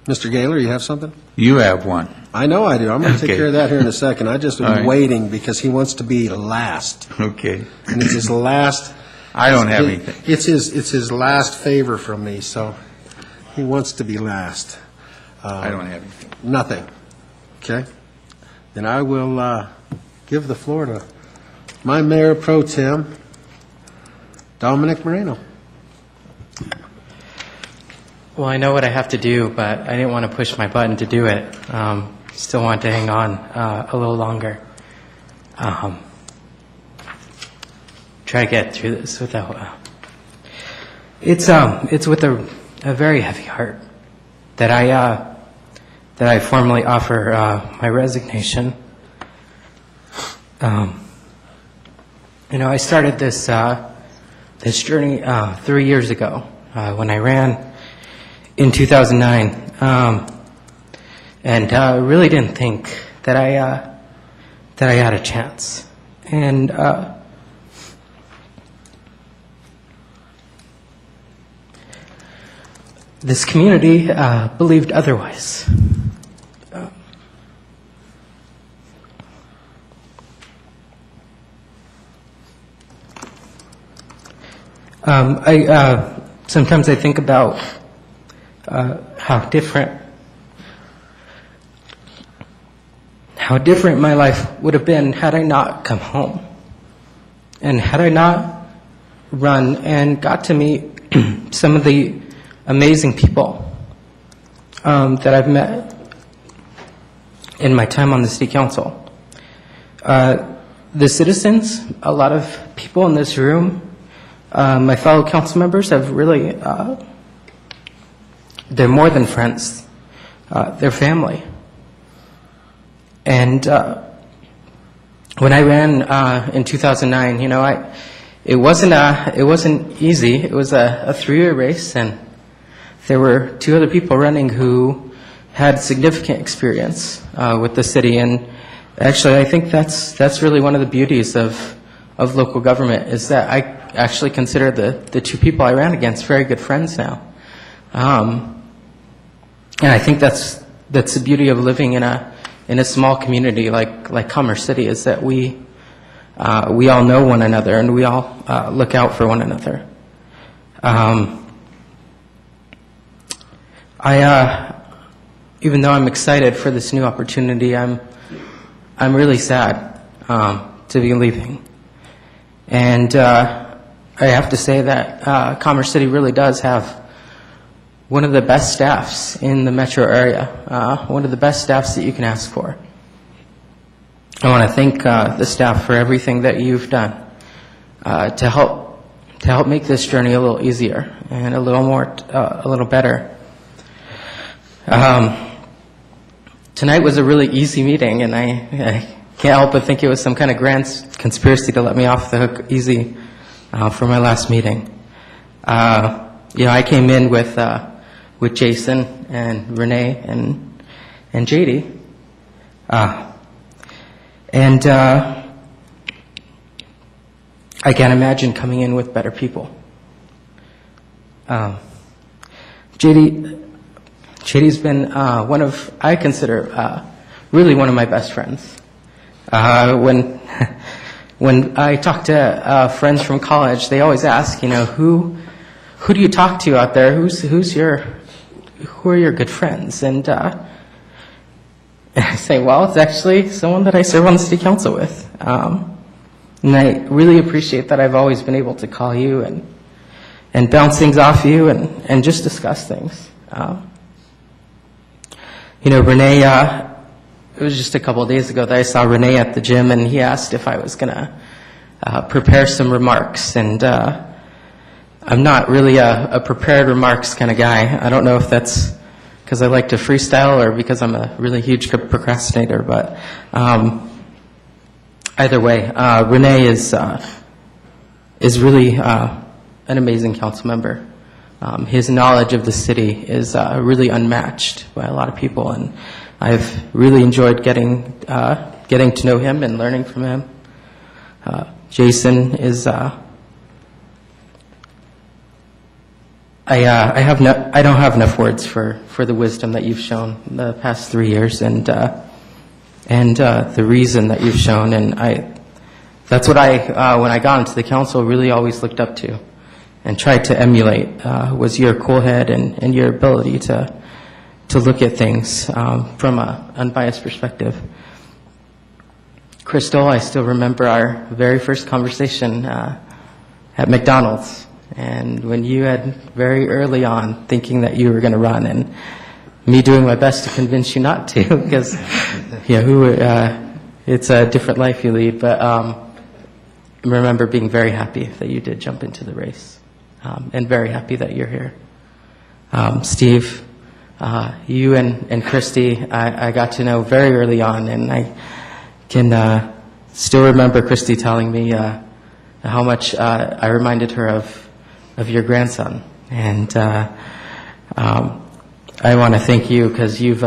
Mr. Gaylor, you have something? You have one. I know I do. I'm going to take Okay. care of that here in a second. I just All am right. waiting because he wants to be last. Okay. And it's his last. I don't have anything. It's his last favor from me, so he wants to be last. I don't have anything. Nothing. Okay. Then I will give the floor to my Mayor Pro Tem, Dominic Moreno. Well, I know what I have to do, but I didn't want to push my button to do it. Still want to hang on a little longer. Try to get through this without. It's with a very heavy heart that I formally offer my resignation. I started this journey 3 years ago when I ran in 2009, and really didn't think that I had a chance. And this community believed otherwise. Sometimes I think about how different my life would have been had I not come home, and had I not run and got to meet some of the amazing people that I've met in my time on the city council. The citizens, a lot of people in this room, my fellow council members have really, they're more than friends. They're family. And when I ran in 2009, it wasn't easy. It was a 3-year race, and there were 2 other people running who had significant experience with the city. And actually, I think that's really one of the beauties of local government, is that I actually consider the 2 people I ran against very good friends now. And I think that's the beauty of living in a small community like Commerce City, is that we all know one another, and we all look out for one another. Even though I'm excited for this new opportunity, I'm really sad to be leaving. And I have to say that Commerce City really does have one of the best staffs in the metro area, one of the best staffs that you can ask for. I want to thank the staff for everything that you've done to help make this journey a little easier and a little better. Tonight was a really easy meeting, and I can't help but think it was some kind of grand conspiracy to let me off the hook easy for my last meeting. I came in with Jason and Renee and JD. And I can't imagine coming in with better people. JD's been I consider really one of my best friends. When I talk to friends from college, they always ask, who do you talk to out there? Who are your good friends? And I say, well, it's actually someone that I serve on the city council with. And I really appreciate that I've always been able to call you and bounce things off you and just discuss things. Renee, it was just a couple of days ago that I saw Renee at the gym, and he asked if I was going to prepare some remarks. And I'm not really a prepared remarks kind of guy. I don't know if that's because I like to freestyle or because I'm a really huge procrastinator, but either way, Renee is really an amazing council member. His knowledge of the city is really unmatched by a lot of people, and I've really enjoyed getting to know him and learning from him. Jason is I don't have enough words for the wisdom that you've shown the past 3 years and the reason that you've shown, and that's what when I got into the council really always looked up to and tried to emulate was your cool head and your ability to look at things from an unbiased perspective. Crystal, I still remember our very first conversation at McDonald's, and when you had very early on thinking that you were going to run, and me doing my best to convince you not to, because it's a different life you lead. But I remember being very happy that you did jump into the race, and very happy that you're here. Steve, you and Christy, I got to know very early on, and I can still remember Christy telling me how much I reminded her of your grandson. And I want to thank you because you've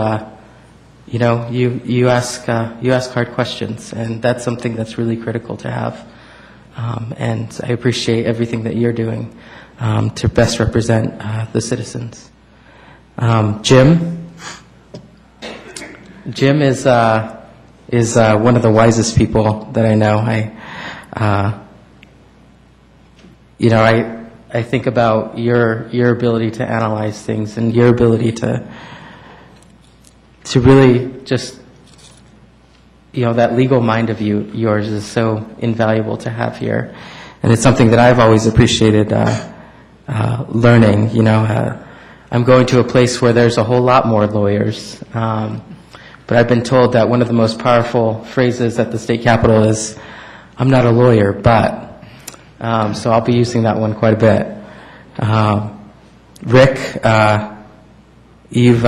you ask hard questions, and that's something that's really critical to have. And I appreciate everything that you're doing to best represent the citizens. Jim is one of the wisest people that I know. I think about your ability to analyze things and your ability to really just, that legal mind of yours is so invaluable to have here. And it's something that I've always appreciated learning. I'm going to a place where there's a whole lot more lawyers. But I've been told that one of the most powerful phrases at the state capitol is, "I'm not a lawyer, but." So I'll be using that one quite a bit. Rick, you've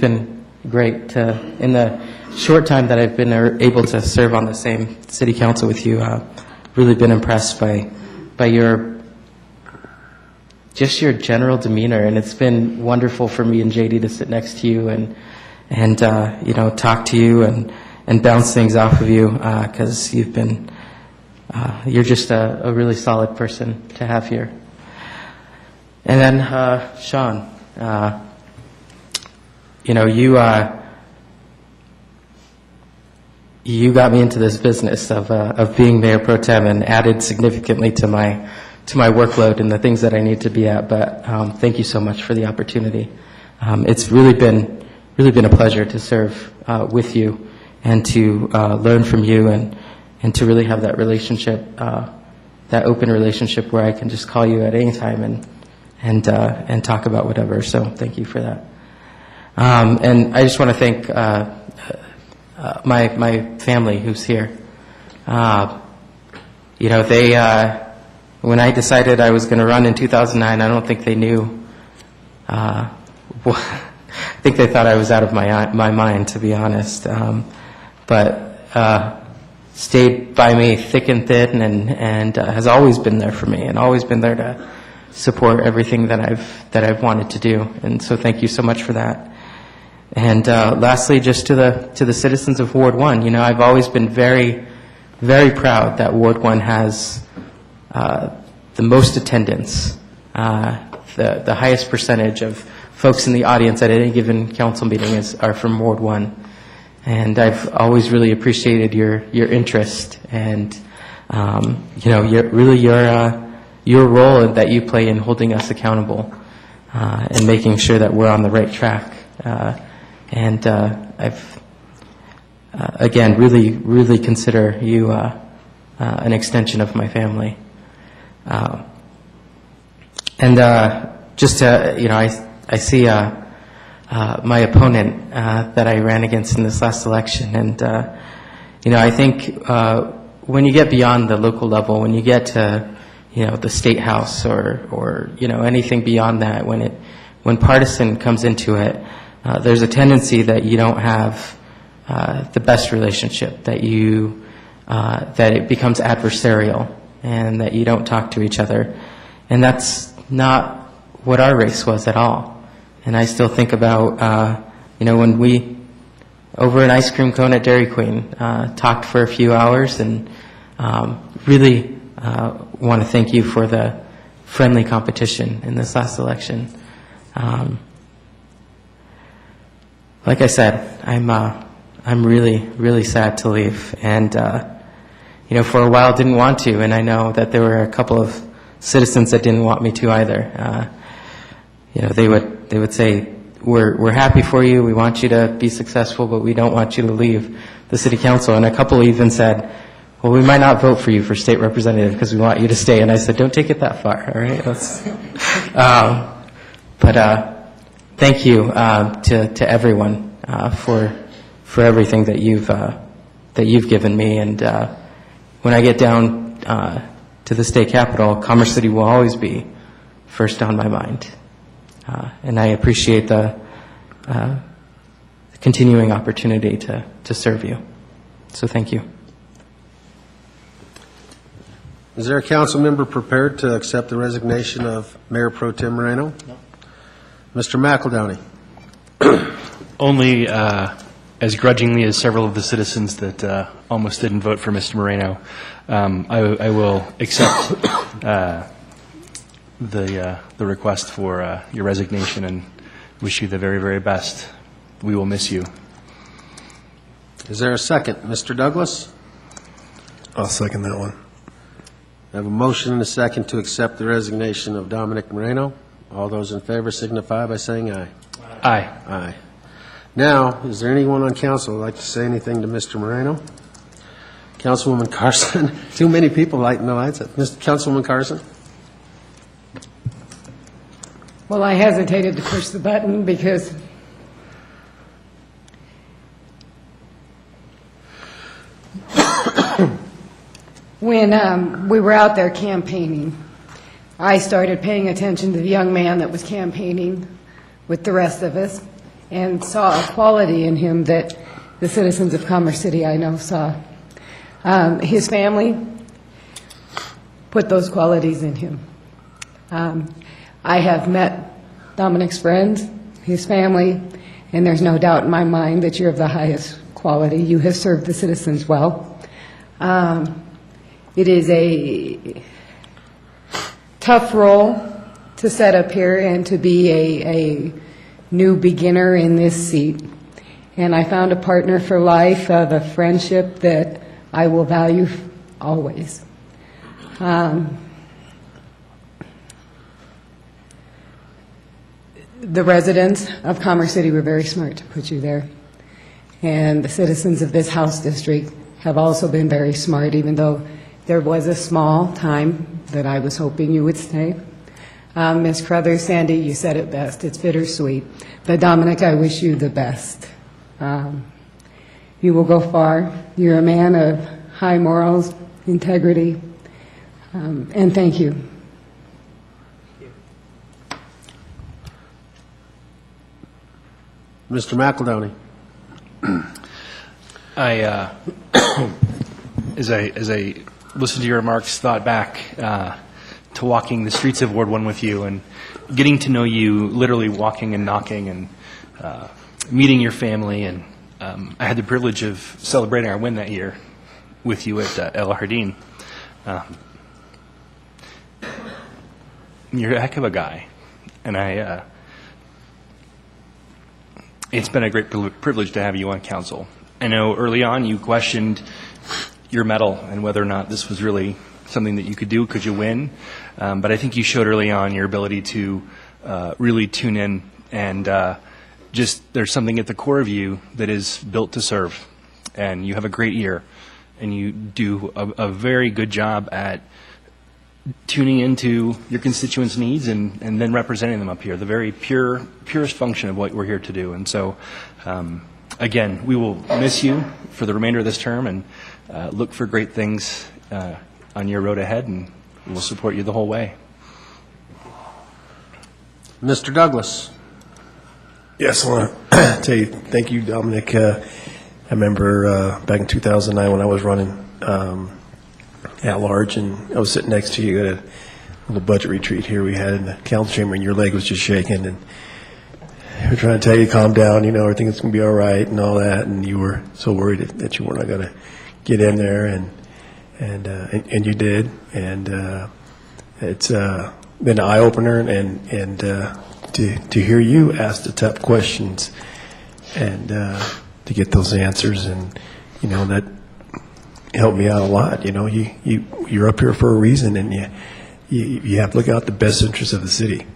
been great in the short time that I've been able to serve on the same city council with you. Really been impressed by your general demeanor, and it's been wonderful for me and JD to sit next to you and talk to you and bounce things off of you, because you're just a really solid person to have here. And then Sean, you got me into this business of being mayor pro tem and added significantly to my workload and the things that I need to be at. But thank you so much for the opportunity. It's really been a pleasure to serve with you and to learn from you and to really have that relationship, that open relationship where I can just call you at any time and talk about whatever. So thank you for that. And I just want to thank my family who's here. They, when I decided I was going to run in 2009, I don't think they knew. I think they thought I was out of my mind, to be honest. But stayed by me thick and thin, and has always been there for me, and always been there to support everything that I've wanted to do. And so thank you so much for that. And lastly, just to the citizens of Ward 1, I've always been very, very proud that Ward 1 has the most attendance, the highest percentage of folks in the audience at any given council meeting are from Ward 1. And I've always really appreciated your interest and, your role that you play in holding us accountable and making sure that we're on the right track. And I've, again, really, really consider you an extension of my family. Just to, I see my opponent that I ran against in this last election, and I think when you get beyond the local level, when you get to the state house or anything beyond that, when partisan comes into it, there's a tendency that you don't have the best relationship, that it becomes adversarial, and that you don't talk to each other, and that's not what our race was at all. And I still think about, when we, over an ice cream cone at Dairy Queen, talked for a few hours, and really want to thank you for the friendly competition in this last election. Like I said, I'm really, really sad to leave, and for a while didn't want to, and I know that there were a couple of citizens that didn't want me to either. They would say, we're happy for you, we want you to be successful, but we don't want you to leave the city council. And a couple even said, well, we might not vote for you for state representative because we want you to stay. And I said, don't take it that far, all right? But thank you to everyone for everything that you've given me. And when I get down to the state capitol, Commerce City will always be first on my mind. And I appreciate the continuing opportunity to serve you. So thank you. Is there a council member prepared to accept the resignation of Mayor Pro Tem Moreno? No. Mr. McEldowney. Only as grudgingly as several of the citizens that almost didn't vote for Mr. Moreno, I will accept the request for your resignation and wish you the very, very best. We will miss you. Is there a second? Mr. Douglas? I'll second that one. I have a motion and a second to accept the resignation of Dominic Moreno. All those in favor signify by saying aye. Aye. Aye. Now, is there anyone on council who would like to say anything to Mr. Moreno? Councilwoman Carson? Too many people lighting the lights up. Councilwoman Carson? Well, I hesitated to push the button because when we were out there campaigning, I started paying attention to the young man that was campaigning with the rest of us and saw a quality in him that the citizens of Commerce City I know saw. His family put those qualities in him. I have met Dominic's friends, his family, and there's no doubt in my mind that you're of the highest quality. You have served the citizens well. It is a tough role to set up here and to be a new beginner in this seat. And I found a partner for life, a friendship that I will value always. The residents of Commerce City were very smart to put you there. And the citizens of this House district have also been very smart, even though there was a small time that I was hoping you would stay. Ms. Crothers, Sandy, you said it best. It's bittersweet. But Dominic, I wish you the best. You will go far. You're a man of high morals, integrity, and thank you. Mr. McEldowney. As I listened to your remarks, thought back to walking the streets of Ward 1 with you and getting to know you, literally walking and knocking and meeting your family. And I had the privilege of celebrating our win that year with you at El Jardín. You're a heck of a guy, and it's been a great privilege to have you on council. I know early on you questioned your medal and whether or not this was really something that you could do. Could you win? But I think you showed early on your ability to really tune in and just there's something at the core of you that is built to serve. And you have a great ear. And you do a very good job at tuning into your constituents' needs and then representing them up here, the very purest function of what we're here to do. And so, again, we will miss you for the remainder of this term and look for great things on your road ahead, and we'll support you the whole way. Mr. Douglas. Yes, I want to tell you, thank you, Dominic. I remember back in 2009 when I was running at large, and I was sitting next to you at a little budget retreat here we had in the council chamber, and your leg was just shaking, and we were trying to tell you to calm down, everything's going to be all right and all that, and you were so worried that you weren't going to get in there, and you did, and it's been an eye-opener, and to hear you ask the tough questions and to get those answers, and that helped me out a lot. You're up here for a reason, and you have to look out the best interest of the city,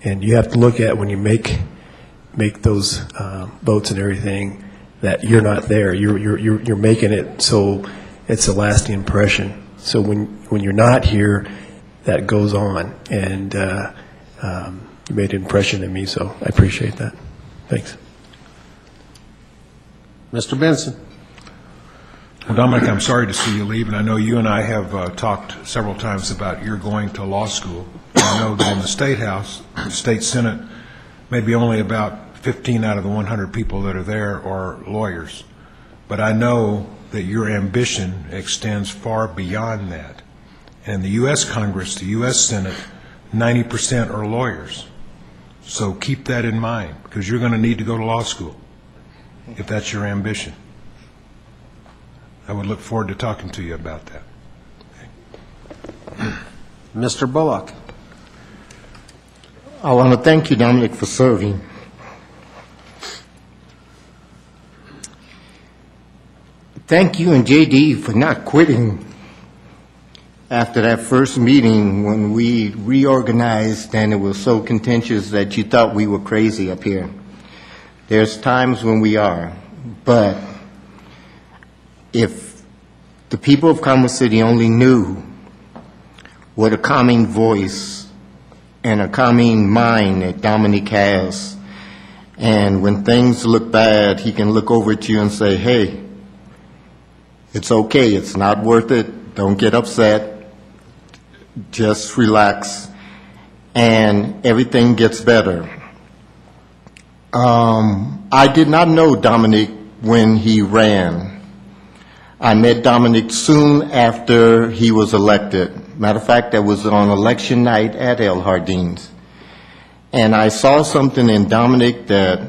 and you have to look at when you make those votes and everything that you're not there. You're making it so it's a lasting impression. So when you're not here, that goes on, and you made an impression in me, so I appreciate that. Thanks. Mr. Benson. Well, Dominic, I'm sorry to see you leave, and I know you and I have talked several times about your going to law school. I know that in the State House, the State Senate, maybe only about 15 out of the 100 people that are there are lawyers. But I know that your ambition extends far beyond that. And the U.S. Congress, the U.S. Senate, 90% are lawyers. So keep that in mind, because you're going to need to go to law school if that's your ambition. I would look forward to talking to you about that. Mr. Bullock. I want to thank you, Dominic, for serving. Thank you and JD for not quitting after that first meeting when we reorganized and it was so contentious that you thought we were crazy up here. There's times when we are, but if the people of Commerce City only knew what a calming voice and a calming mind that Dominic has, and when things look bad, he can look over at you and say, hey, it's okay, it's not worth it, don't get upset, just relax, and everything gets better. I did not know Dominic when he ran. I met Dominic soon after he was elected. Matter of fact, that was on election night at El Jardines. And I saw something in Dominic that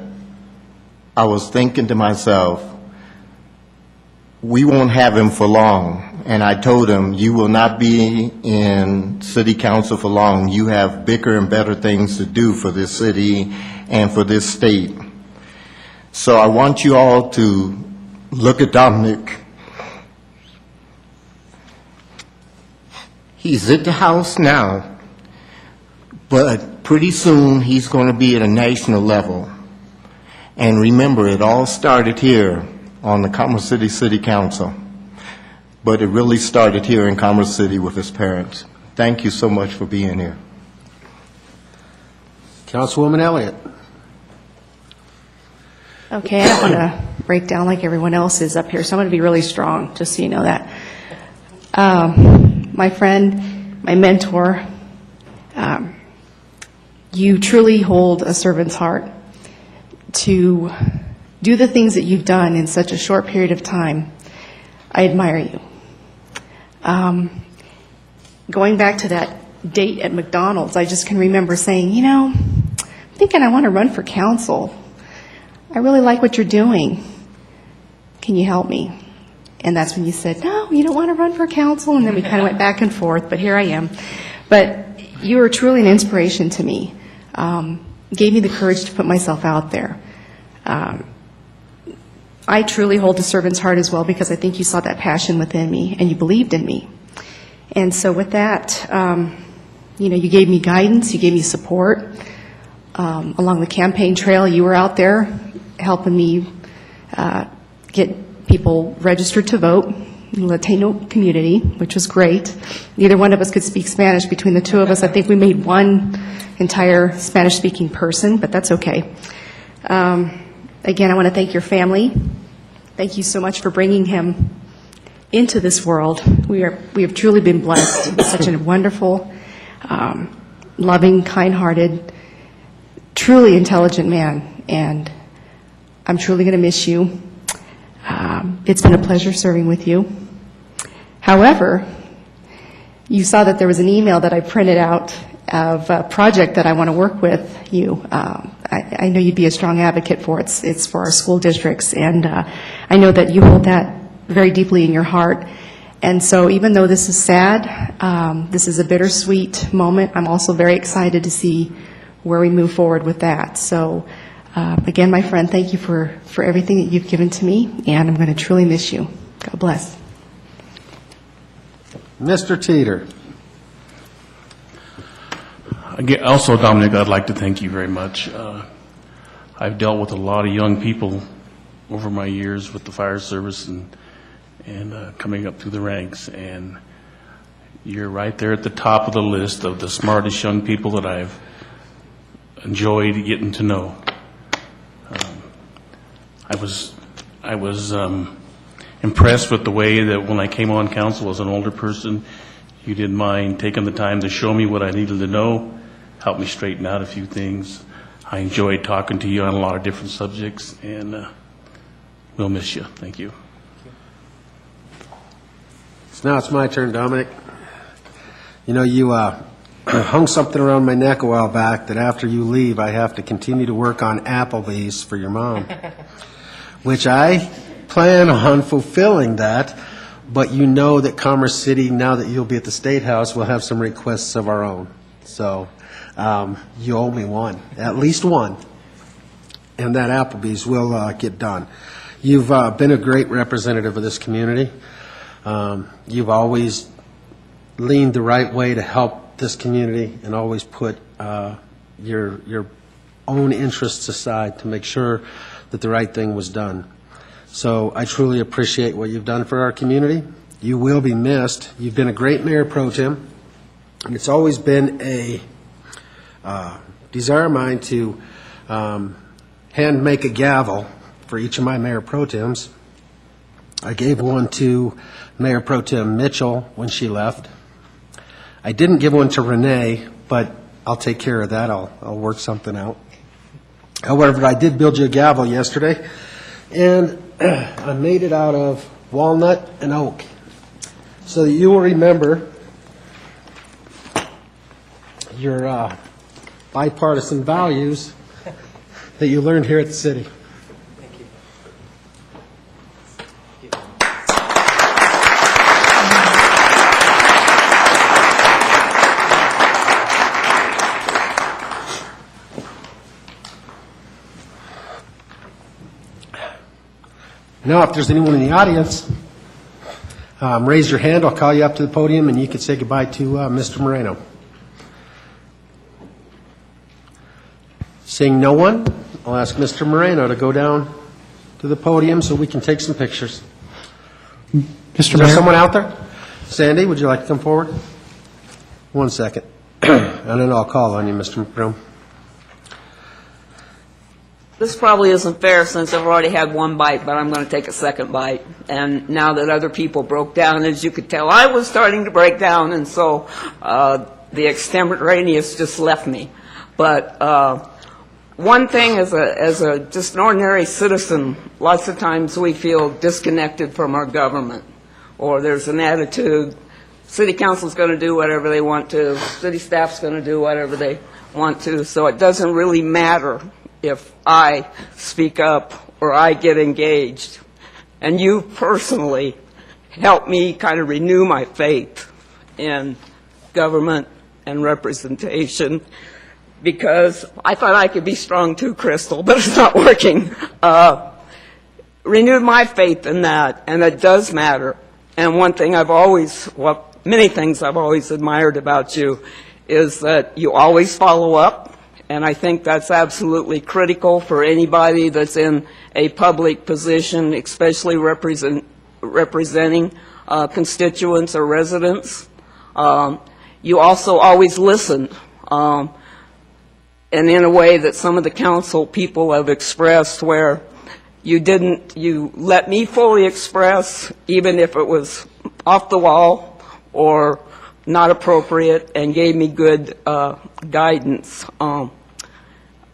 I was thinking to myself, we won't have him for long. And I told him, you will not be in city council for long. You have bigger and better things to do for this city and for this state. So I want you all to look at Dominic. He's at the House now, but pretty soon he's going to be at a national level. And remember, it all started here on the Commerce City City Council, but it really started here in Commerce City with his parents. Thank you so much for being here. Councilwoman Elliott. Okay, I don't want to break down like everyone else is up here, so I'm going to be really strong, just so you know that. My friend, my mentor, you truly hold a servant's heart to do the things that you've done in such a short period of time. I admire you. Going back to that date at McDonald's, I just can remember saying, you know, I'm thinking I want to run for council. I really like what you're doing. Can you help me? And that's when you said, no, you don't want to run for council. And then we kind of went back and forth, but here I am. But you were truly an inspiration to me. Gave me the courage to put myself out there. I truly hold a servant's heart as well because I think you saw that passion within me and you believed in me. And so with that, you know, you gave me guidance, you gave me support. Along the campaign trail, you were out there helping me get people registered to vote in the Latino community, which was great. Neither one of us could speak Spanish. Between the two of us, I think we made one entire Spanish-speaking person, but that's okay. Again, I want to thank your family. Thank you so much for bringing him into this world. We have truly been blessed with such a wonderful, loving, kind-hearted, truly intelligent man, and I'm truly going to miss you. It's been a pleasure serving with you. However, you saw that there was an email that I printed out of a project that I want to work with you. I know you'd be a strong advocate for it. It's for our school districts, and I know that you hold that very deeply in your heart. And so even though this is sad, this is a bittersweet moment, I'm also very excited to see where we move forward with that. So again, my friend, thank you for everything that you've given to me, and I'm going to truly miss you. God bless. Mr. Teeter. Again, also, Dominic, I'd like to thank you very much. I've dealt with a lot of young people over my years with the fire service and coming up through the ranks, and you're right there at the top of the list of the smartest young people that I've enjoyed getting to know. I was impressed with the way that when I came on council as an older person, you didn't mind taking the time to show me what I needed to know, help me straighten out a few things. I enjoyed talking to you on a lot of different subjects, and we'll miss you. Thank you. So now it's my turn, Dominic. You know, you hung something around my neck a while back that after you leave, I have to continue to work on Applebee's for your mom, which I plan on fulfilling that. But you know that Commerce City, now that you'll be at the State House, will have some requests of our own. So you owe me one, at least one, and that Applebee's will get done. You've been a great representative of this community. You've always leaned the right way to help this community and always put your own interests aside to make sure that the right thing was done. So I truly appreciate what you've done for our community. You will be missed. You've been a great mayor pro tem, and it's always been a desire of mine to hand make a gavel for each of my mayor pro tems. I gave one to Mayor Pro Tem Mitchell when she left. I didn't give one to Renee, but I'll take care of that. I'll work something out. However, I did build you a gavel yesterday, and I made it out of walnut and oak so that you will remember your bipartisan values that you learned here at the city. Now, if there's anyone in the audience, raise your hand. I'll call you up to the podium, and you can say goodbye to Mr. Moreno. Seeing no one, I'll ask Mr. Moreno to go down to the podium so we can take some pictures. Is there someone out there? Sandy, would you like to come forward? 1 second. And then I'll call on you, Mr. McBroom. This probably isn't fair since I've already had one bite, but I'm going to take a second bite. And now that other people broke down, as you could tell, I was starting to break down, and so the extemporaneous just left me. But one thing, as a just an ordinary citizen, lots of times we feel disconnected from our government, or there's an attitude, city council's going to do whatever they want to, city staff's going to do whatever they want to, so it doesn't really matter if I speak up or I get engaged. And you personally helped me kind of renew my faith in government and representation, because I thought I could be strong too, Crystal, but it's not working. Renewed my faith in that, and it does matter. And one thing many things I've always admired about you is that you always follow up. And I think that's absolutely critical for anybody that's in a public position, especially representing constituents or residents. You also always listen, and in a way that some of the council people have expressed, where you let me fully express, even if it was off the wall or not appropriate, and gave me good guidance.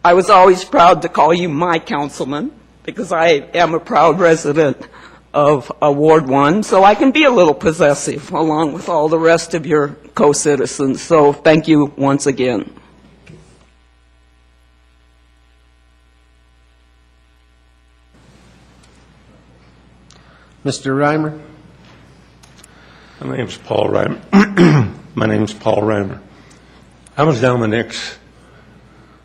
I was always proud to call you my councilman, because I am a proud resident of Ward 1, so I can be a little possessive along with all the rest of your co-citizens. So thank you once again. Mr. Reimer? My name's Paul Reimer. My name's Paul Reimer. I was Dominic's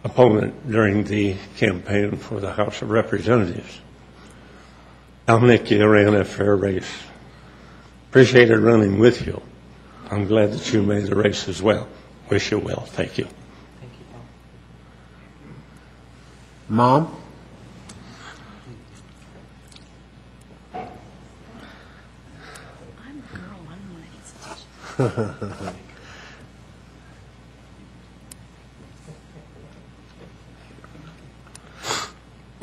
opponent during the campaign for the House of Representatives. Dominic, you ran a fair race. Appreciated running with you. I'm glad that you made the race as well. Wish you well. Thank you. Thank you, Paul. Mom? I'm a girl. I don't want to get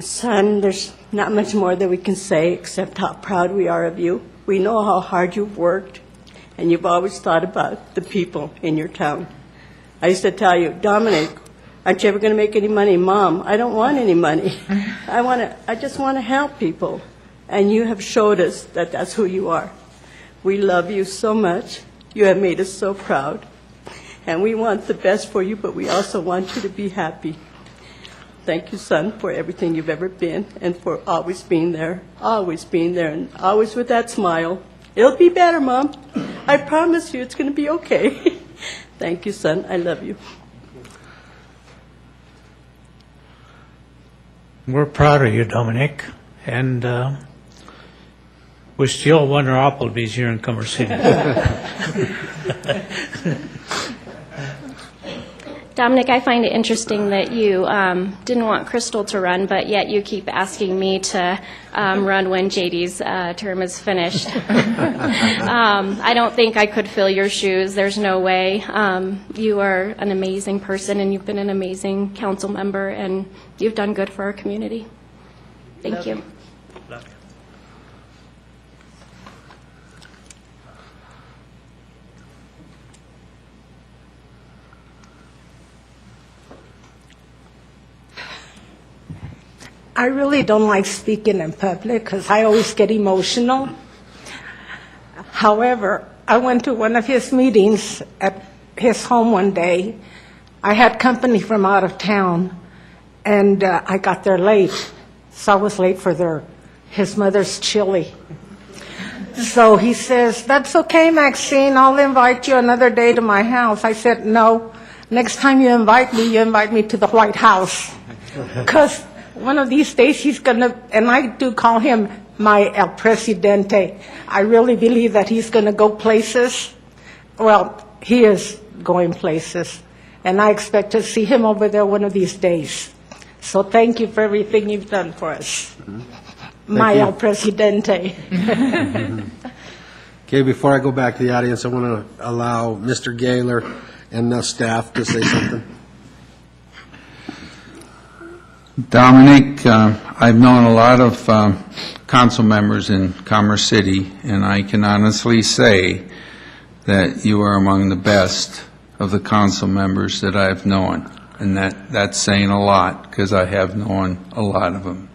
Son, there's not much more that we can say except how proud we are of you. We know how hard you've worked, and you've always thought about the people in your town. I used to tell you, Dominic, aren't you ever going to make any money? Mom, I don't want any money. I just want to help people. And you have showed us that that's who you are. We love you so much. You have made us so proud. And we want the best for you, but we also want you to be happy. Thank you, son, for everything you've ever been, and for always being there, and always with that smile. It'll be better, Mom. I promise you it's going to be okay. Thank you, son. I love you. We're proud of you, Dominic, and we still want our Applebee's here in Commerce City. Dominic, I find it interesting that you didn't want Crystal to run, but yet you keep asking me to run when JD's term is finished. I don't think I could fill your shoes. There's no way. You are an amazing person, and you've been an amazing council member, and you've done good for our community. Thank you. I really don't like speaking in public because I always get emotional. However, I went to one of his meetings at his home one day. I had company from out of town, and I got there late, so I was late for his mother's chili. So he says, "That's okay, Maxine, I'll invite you another day to my house." I said, "No, next time you invite me to the White House, because one of these days he's going to," and I do call him my El Presidente. I really believe that he's going to go places. Well, he is going places, and I expect to see him over there one of these days. So thank you for everything you've done for us. My El Presidente. Okay, before I go back to the audience, I want to allow Mr. Gaylor and the staff to say something. Dominic, I've known a lot of council members in Commerce City, and I can honestly say that you are among the best of the council members that I've known. And that's saying a lot, because I have known a lot of them.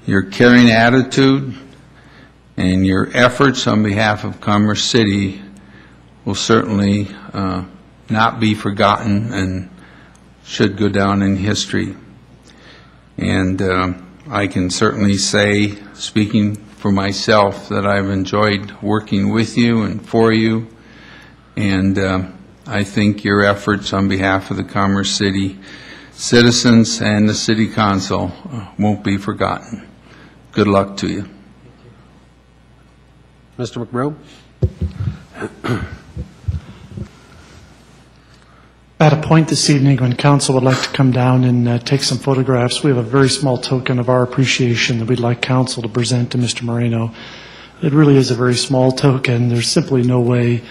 Your caring attitude and your efforts on behalf of Commerce City will certainly not be forgotten and should go down in history. And I can certainly say, speaking for myself, that I've enjoyed working with you and for you, and I think your efforts on behalf of the Commerce City citizens and the City Council won't be forgotten. Good luck to you. Mr. McBroom? At a point this evening when council would like to come down and take some photographs, we have a very small token of our appreciation that we'd like council to present to Mr. Moreno. It really is a very small token. There's simply no way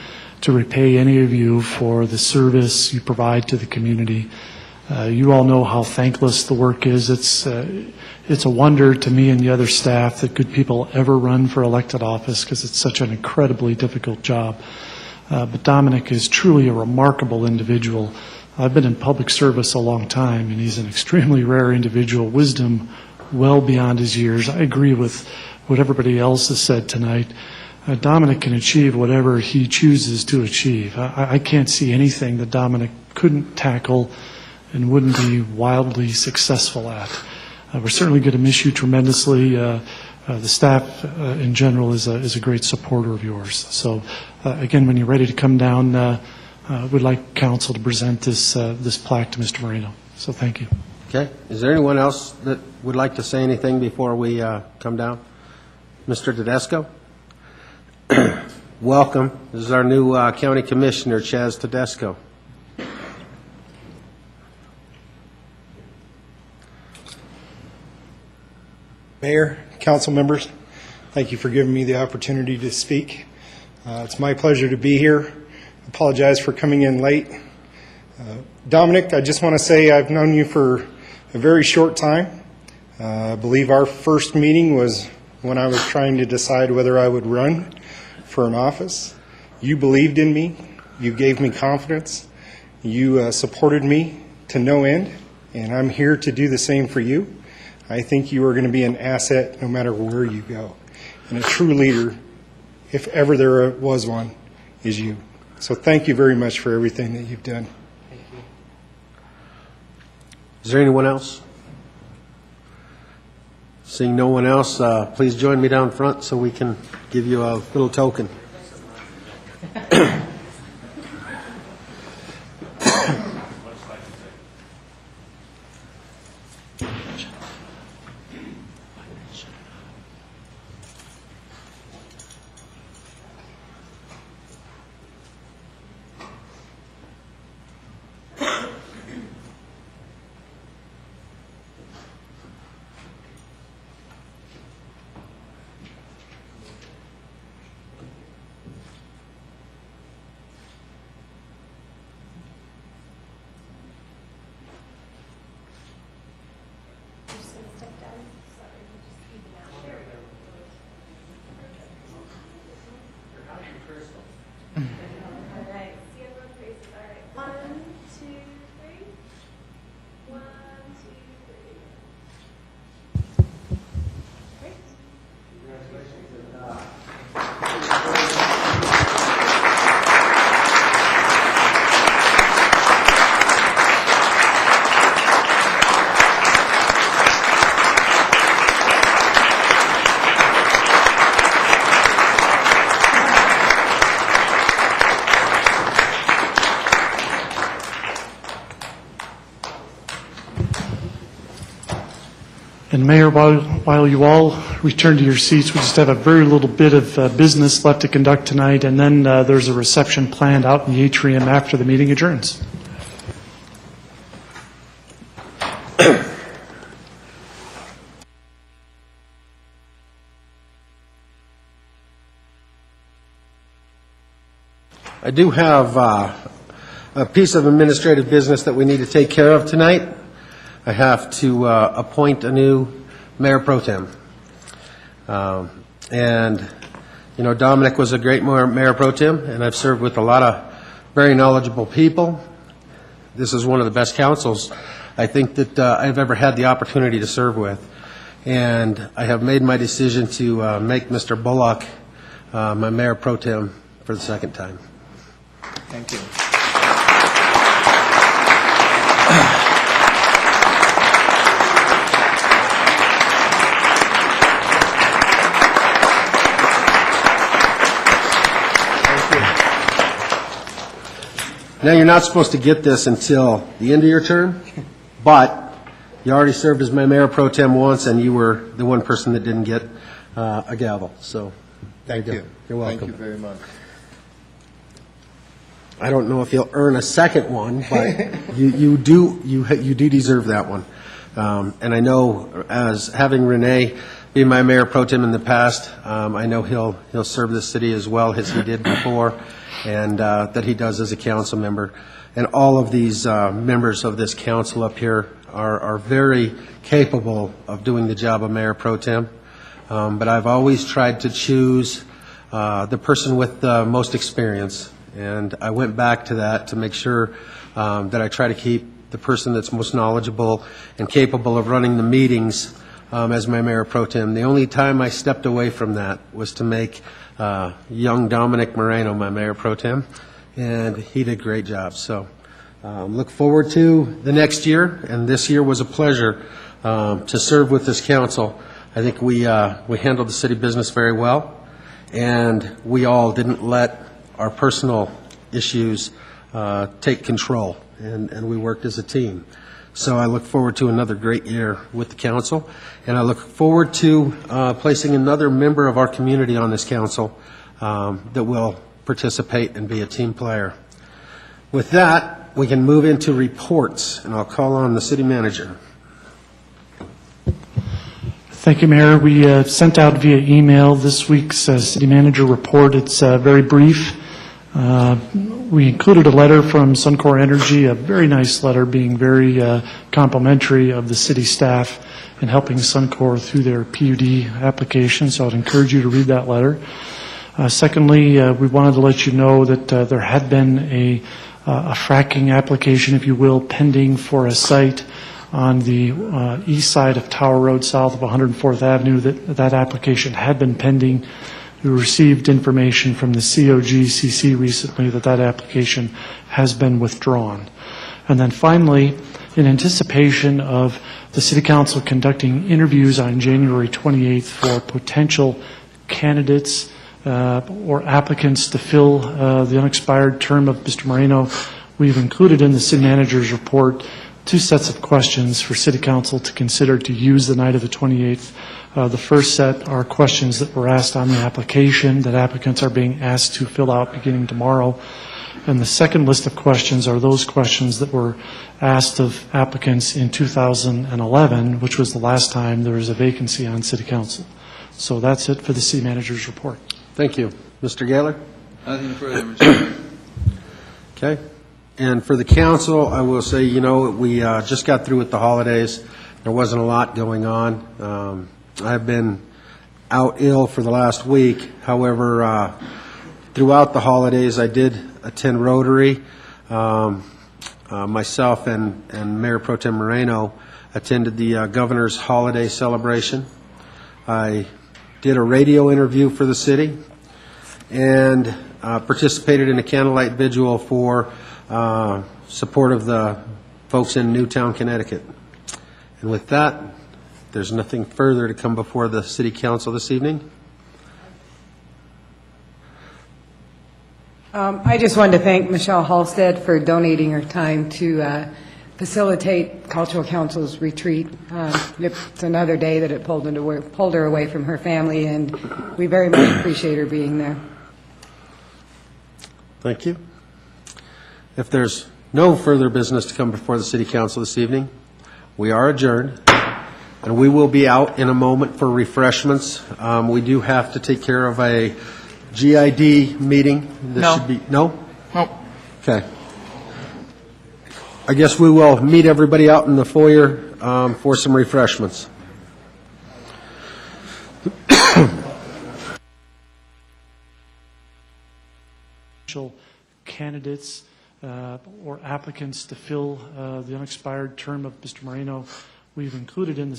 to repay any of you for the service you provide to the community. You all know how thankless the work is. It's a wonder to me and the other staff that good people ever run for elected office, because it's such an incredibly difficult job. But Dominic is truly a remarkable individual. I've been in public service a long time, and he's an extremely rare individual, wisdom well beyond his years. I agree with what everybody else has said tonight. Dominic can achieve whatever he chooses to achieve. I can't see anything that Dominic couldn't tackle and wouldn't be wildly successful at. We're certainly going to miss you tremendously. The staff in general is a great supporter of yours. So again, when you're ready to come down, we'd like council to present this plaque to Mr. Moreno. So thank you. Okay. Is there anyone else that would like to say anything before we come down? Mr. Tedesco? Welcome. This is our new county commissioner, Chaz Tedesco. Mayor, council members, thank you for giving me the opportunity to speak. It's my pleasure to be here. Apologize for coming in late. Dominic, I just want to say I've known you for a very short time. I believe our first meeting was when I was trying to decide whether I would run for an office. You believed in me. You gave me confidence. You supported me to no end, and I'm here to do the same for you. I think you are going to be an asset no matter where you go. And a true leader, if ever there was one, is you. So thank you very much for everything that you've done. Thank you. Is there anyone else? Seeing no one else, please join me down front so we can give you a little token. And Mayor, while you all return to your seats, we just have a very little bit of business left to conduct tonight, and then there's a reception planned out in the atrium after the meeting adjourns. I do have a piece of administrative business that we need to take care of tonight. I have to appoint a new mayor pro tem. And, you know, Dominic was a great mayor pro tem, and I've served with a lot of very knowledgeable people. This is one of the best councils I think that I've ever had the opportunity to serve with. And I have made my decision to make Mr. Bullock my mayor pro tem for the second time. Thank you. Now, you're not supposed to get this until the end of your term, but you already served as my mayor pro tem once, and you were the one person that didn't get a gavel. So, Thank you. You're welcome. Thank you very much. I don't know if you'll earn a second one, but you do deserve that one. And I know, as having Renee be my mayor pro tem in the past, I know he'll serve the city as well as he did before, and that he does as a council member. And all of these members of this council up here are very capable of doing the job of mayor pro tem. But I've always tried to choose the person with the most experience. And I went back to that to make sure that I try to keep the person that's most knowledgeable and capable of running the meetings as my mayor pro tem. The only time I stepped away from that was to make young Dominic Moreno my mayor pro tem, and he did a great job. So look forward to the next year, and this year was a pleasure to serve with this council. I think we handled the city business very well, and we all didn't let our personal issues take control, and we worked as a team. So I look forward to another great year with the council, and I look forward to placing another member of our community on this council that will participate and be a team player. With that, we can move into reports, and I'll call on the city manager. Thank you, Mayor. We sent out via email this week's city manager report. It's very brief. We included a letter from Suncor Energy, a very nice letter being very complimentary of the city staff in helping Suncor through their PUD application, so I'd encourage you to read that letter. Secondly, we wanted to let you know that there had been a fracking application, if you will, pending for a site on the east side of Tower Road south of 104th Avenue. That application had been pending. We received information from the COGCC recently that application has been withdrawn. And then finally, in anticipation of the City Council conducting interviews on January 28th for potential candidates or applicants to fill the unexpired term of Mr. Moreno, we've included in the City Manager's report 2 sets of questions for City Council to consider to use the night of the 28th. The first set are questions that were asked on the application that applicants are being asked to fill out beginning tomorrow. And the second list of questions are those questions that were asked of applicants in 2011, which was the last time there was a vacancy on City Council. So that's it for the City Manager's report. Thank you. Mr. Gaylor? Nothing further, Mr. Chairman. Okay. And for the council, I will say, you know, we just got through with the holidays. There wasn't a lot going on. I've been out ill for the last week. However, throughout the holidays, I did attend Rotary. Myself and Mayor Pro Tem Moreno attended the Governor's Holiday Celebration. I did a radio interview for the city and participated in a candlelight vigil for support of the folks in Newtown, Connecticut. And with that, there's nothing further to come before the City Council this evening. I just wanted to thank Michelle Halstead for donating her time to facilitate Cultural Council's retreat. It's another day that it pulled her away from her family, and we very much appreciate her being there. Thank you. If there's no further business to come before the City Council this evening, we are adjourned, and we will be out in a moment for refreshments. We do have to take care of a GID meeting. This No. should be, no? Nope. Okay. I guess we will meet everybody out in the foyer for some refreshments. Candidates or applicants to fill the unexpired term of Mr. Moreno, we've included in the